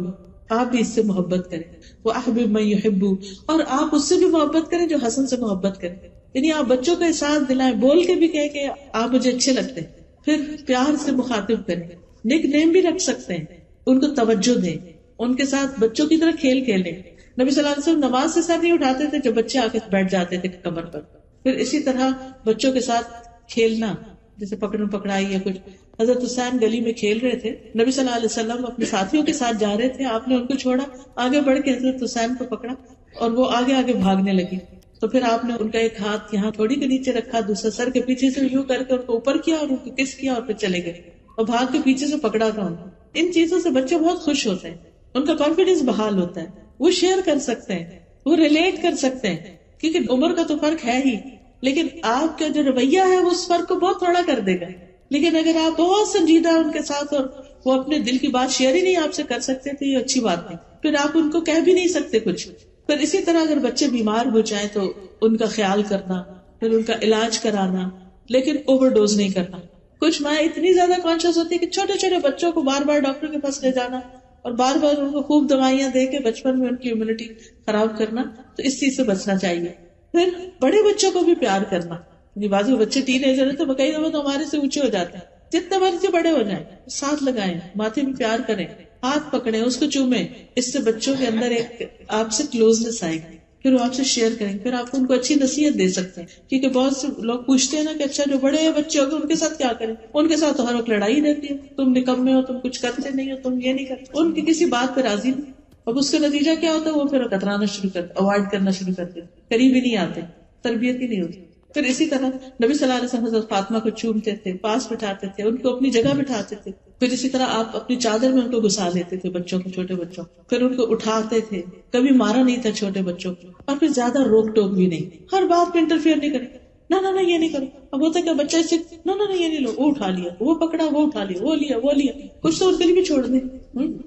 آپ بھی اس سے محبت کریں. واحبب من یحب، اور آپ اس سے بھی محبت کریں جو حسن سے محبت کریں. یعنی آپ بچوں کا احساس دلائیں، بول کے بھی کہیں کہ آپ مجھے اچھے لگتے ہیں. پھر پیار سے مخاطب کریں، نک نیم بھی رکھ سکتے ہیں، ان کو توجہ دیں، ان کے ساتھ بچوں کی طرح کھیل کھیلیں. نبی صلی اللہ علیہ وسلم نماز سے سر نہیں اٹھاتے تھے جب بچے آ کے بیٹھ جاتے تھے کمر پر. پھر اسی طرح بچوں کے ساتھ کھیلنا، جیسے پکڑن پکڑائی یا کچھ. حضرت حسین گلی میں کھیل رہے تھے، نبی صلی اللہ علیہ وسلم اپنے ساتھیوں کے ساتھ جا رہے تھے، آپ نے ان کو چھوڑا، آگے بڑھ کے حضرت حسین کو پکڑا اور وہ آگے آگے بھاگنے لگے. تو پھر آپ نے ان کا ایک ہاتھ یہاں تھوڑی کے نیچے رکھا، دوسرا سر کے پیچھے سے یوں کر کے ان کو اوپر کیا اور ان کو کس کیا اور پھر چلے گئے اور بھاگ کے پیچھے سے پکڑا تھا ان کو. ان چیزوں سے بچے بہت خوش ہوتے ہیں، ان کا کانفیڈینس بحال ہوتا ہے، وہ شیئر کر سکتے ہیں، وہ ریلیٹ کر سکتے ہیں، کیونکہ عمر کا تو فرق ہے ہی، لیکن آپ کا جو رویہ ہے وہ اس فرق کو بہت تھوڑا کر دے گا. لیکن اگر آپ بہت سنجیدہ ان کے ساتھ اور وہ اپنے دل کی بات شیئر ہی نہیں آپ سے کر سکتے تھے، یہ اچھی بات نہیں، پھر آپ ان کو کہہ بھی نہیں سکتے کچھ. پھر اسی طرح اگر بچے بیمار ہو جائیں تو ان کا خیال کرنا، پھر ان کا علاج کرانا، لیکن اوور ڈوز نہیں کرنا. کچھ مائیں اتنی زیادہ کانشیس ہوتی ہے کہ چھوٹے چھوٹے بچوں کو بار بار ڈاکٹر کے پاس لے جانا اور بار بار ان کو خوب دوائیاں دے کے بچپن میں ان کی امیونٹی خراب کرنا، تو اس چیز سے بچنا چاہیے. پھر بڑے بچوں کو بھی پیار کرنا. بعض بچے ٹین ایجر ہیں تو کئی دفعہ تو ہمارے سے اونچے ہو جاتے ہیں، جتنے مرضی بڑے ہو جائیں ساتھ لگائیں، ماتھے بھی پیار کریں، ہاتھ پکڑیں، اس کو چومیں. اس سے بچوں کے اندر ایک آپ سے کلوزنس آئے گی، پھر وہ آپ سے شیئر کریں، پھر آپ ان کو اچھی نصیحت دے سکتے ہیں. کیونکہ بہت سے لوگ پوچھتے ہیں نا کہ اچھا جو بڑے بچے ہو گئے ان کے ساتھ کیا کریں. ان کے ساتھ تو ہر وقت لڑائی رہتی ہے، تم نکمے ہو، تم کچھ کرتے نہیں ہو، تم یہ نہیں کرتے. ان کی کسی بات پہ راضی نہیں، اب اس کا نتیجہ کیا ہوتا ہے، وہ پھر کترانا شروع کرتے، اوائڈ کرنا شروع کرتے، قریب ہی نہیں آتے، تربیت ہی نہیں ہوتی. پھر اسی طرح نبی صلی اللہ علیہ وسلم حضرت فاطمہ کو چومتے تھے، پاس بٹھاتے تھے، ان کو اپنی جگہ بٹھاتے تھے. پھر اسی طرح آپ اپنی چادر میں ان کو گھسا لیتے تھے بچوں کو، چھوٹے بچوں، پھر ان کو اٹھاتے تھے. کبھی مارا نہیں تھا چھوٹے بچوں کو، اور پھر زیادہ روک ٹوک بھی نہیں، ہر بات میں انٹرفیئر نہیں کرے، نہ یہ نہیں کرو. اب ہوتا ہے کہ بچہ سے نہ یہ نہیں لو، وہ اٹھا لیا، وہ پکڑا، وہ اٹھا لیا، وہ لیا. کچھ تو ان کے لیے بھی چھوڑ دیں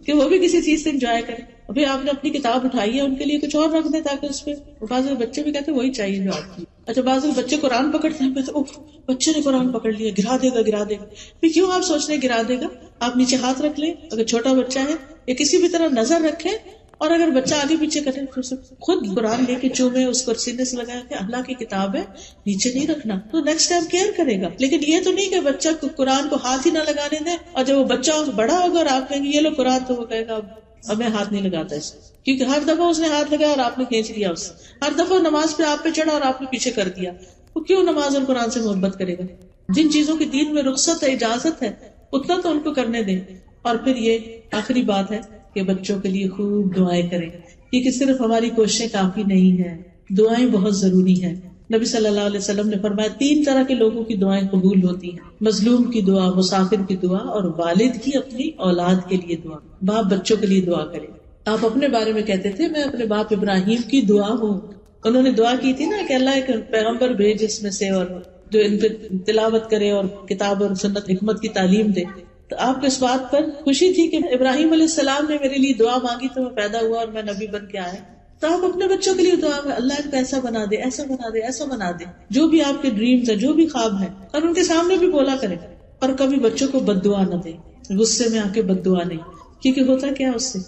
کہ وہ بھی کسی چیز سے انجوائے کریں. ابھی آپ نے اپنی کتاب اٹھائی ہے، ان کے لیے کچھ اور رکھ دیں تاکہ اس پہ بعض بچے بھی کہتے ہیں وہی چاہیے جو آپ کی. اچھا بعض بچے قرآن پکڑتے ہیں، بچے نے قرآن پکڑ لیا، گرا دے گا. پھر کیوں آپ سوچ رہے گرا دے گا؟ آپ نیچے ہاتھ رکھ لیں اگر چھوٹا بچہ ہے، یا کسی بھی طرح نظر رکھیں، اور اگر بچہ آگے پیچھے کرے خود قرآن لے کے چومے، اس کو سینے سے لگایا کہ اللہ کی کتاب ہے نیچے نہیں رکھنا، تو نیکسٹ ٹائم کیئر کرے گا. لیکن یہ تو نہیں کہ بچہ قرآن کو ہاتھ ہی نہ لگانے دیں، اور جب وہ بچہ بڑا ہوگا اور آپ کہیں گے یہ لو قرآن، تو وہ کہے گا اب میں ہاتھ نہیں لگاتا اس، کیونکہ ہر دفعہ اس نے ہاتھ لگایا اور آپ نے کھینچ لیا اس سے، ہر دفعہ نماز پہ آپ پہ چڑھا اور آپ نے پیچھے کر دیا. وہ کیوں نماز اور قرآن سے محبت کرے گا؟ جن چیزوں کی دین میں رخصت ہے، اجازت ہے، اتنا تو ان کو کرنے دیں. اور پھر یہ آخری بات ہے کہ بچوں کے لیے خوب دعائیں کریں، کیونکہ صرف ہماری کوششیں کافی نہیں ہیں، دعائیں بہت ضروری ہیں. نبی صلی اللہ علیہ وسلم نے فرمایا 3 طرح کے لوگوں کی دعائیں قبول ہوتی ہیں: مظلوم کی دعا، مسافر کی دعا، اور والد کی اپنی اولاد کے لیے دعا. باپ بچوں کے لیے دعا کرے. آپ اپنے بارے میں کہتے تھے میں اپنے باپ ابراہیم کی دعا ہوں. انہوں نے دعا کی تھی نا کہ اللہ ایک پیغمبر بھیج اس میں سے، اور جو ان پہ تلاوت کرے اور کتاب اور سنت حکمت کی تعلیم دے. تو آپ کو اس بات پر خوشی تھی کہ ابراہیم علیہ السلام نے میرے لیے دعا مانگی تو میں پیدا ہوا اور میں نبی بن کے آیا. تو آپ اپنے بچوں کے لیے دعا میں اللہ ان کو ایسا بنا دے، ایسا بنا دے، ایسا بنا دے، جو بھی آپ کے ڈریمز ہیں، جو بھی خواب ہیں، اور ان کے سامنے بھی بولا کریں. اور کبھی بچوں کو بد دعا نہ دیں، غصے میں آ کے بد دعا نہیں، کیونکہ ہوتا کیا اس سے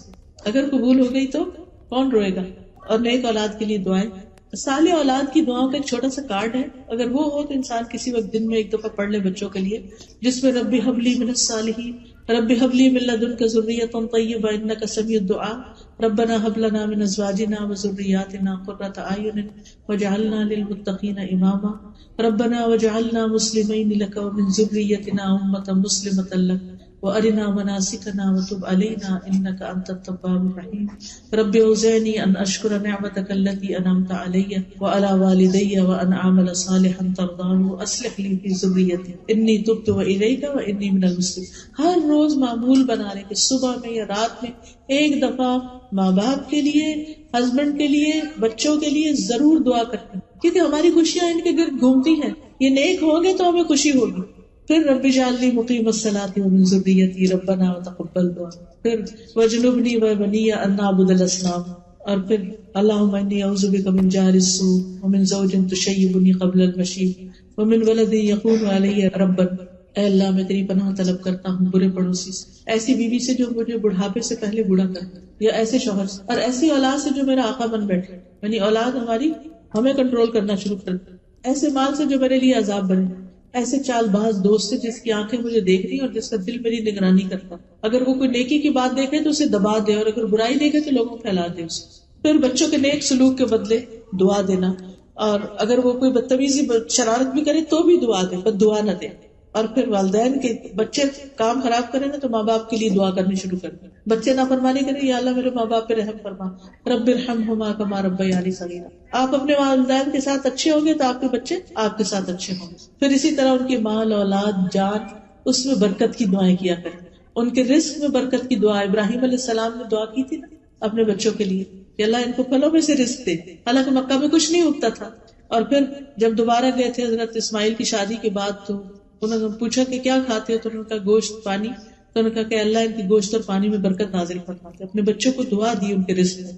اگر قبول ہو گئی تو کون روئے گا. اور نیک اولاد کے لیے دعائیں، صالح اولاد کی دعاؤں کا ایک چھوٹا سا کارڈ ہے، اگر وہ ہو تو انسان کسی وقت دن میں ایک دفعہ پڑھ لے بچوں کے لیے، جس میں ربی حبلی من الصالحین، ربی حبلی من لدنک ذریۃ طیبہ انک سمیع الدعاء، ربنا هب لنا من ازواجنا وذرياتنا قرة اعین واجعلنا للمتقین اماما، ربنا واجعلنا مسلمین لک ومن ذریتنا امة مسلمة لک وارنا مناسکنا وتب علینا انک انت التواب الرحیم، رب اوزعنی ان اشکر نعمتک التي انعمت علی وعلى والدی وان اعمل صالحا ترضاه واصلح لی فی ذریتی انی تبت الیک وانی من المسلمین. ہر روز معمول بنا لیں کہ صبح میں یا رات میں ایک دفعہ ماں باپ کے لیے، ہسبینڈ کے لیے، بچوں کے لیے ضرور دعا کرتے ہیں، کیونکہ ہماری خوشیاں ان کے گرد گھومتی ہیں. یہ نیک ہوں گے تو ہمیں خوشی ہوگی. پھر رب اجعلنی مقیم الصلاۃ ومن ذریتی ربنا وتقبل دعا، پھر واجنبنی وبنی ان نعبد الاصنام، اور پھر اللہم انی اعوذ بک من جہر السوء ومن زوج تشیبنی قبل المشیب ومن ولد یقول علی ربا، اے اللہ میں تیری پناہ طلب کرتا ہوں برے پڑوسی سے، ایسی بیوی سے جو مجھے بڑھاپے سے پہلے بوڑھا کر دے، یا ایسے شوہر سے، اور ایسی اولاد سے جو میرا آقا بن بیٹھے، یعنی اولاد ہماری ہمیں کنٹرول کرنا شروع کر دے، ایسے مال سے جو میرے لیے عذاب بنے، ایسے چال باز دوست سے جس کی آنکھیں مجھے دیکھ رہی اور جس کا دل میری نگرانی کرتا، اگر وہ کوئی نیکی کی بات دیکھے تو اسے دبا دے، اور اگر برائی دیکھے تو لوگوں کو پھیلا دے اسے. پھر بچوں کے نیک سلوک کے بدلے دعا دینا، اور اگر وہ کوئی بدتمیزی شرارت بھی کرے تو بھی دعا دے، بد دعا نہ دے. اور پھر والدین کے بچے کام خراب کریں نا تو ماں باپ کے لیے دعا کرنی شروع کر دیں. بچے نافرمانی کریں، یا اللہ میرے ماں باپ پہ رحم فرما، رب ارحمہما کما ربیانی صغیرا. آپ اپنے والدین کے ساتھ اچھے ہوں گے تو آپ کے بچے آپ کے ساتھ اچھے ہوں گے. پھر اسی طرح ان کے مال، اولاد، جان، اس میں برکت کی دعائیں کیا کریں. ان کے رزق میں برکت کی دعا ابراہیم علیہ السلام نے دعا کی تھی نا اپنے بچوں کے لیے کہ اللہ ان کو پھلوں میں سے رزق دے، حالانکہ مکہ میں کچھ نہیں اگتا تھا. اور پھر جب دوبارہ گئے تھے حضرت اسماعیل کی شادی کے بعد تو انہوں نے پوچھا کہ کیا کھاتے ہو، تو انہوں نے کہا گوشت، پانی. تو انہوں نے کہا کہ اللہ ان کی گوشت اور پانی میں برکت نازل فرماتے. اپنے بچوں کو دعا دی ان کے رزق میں.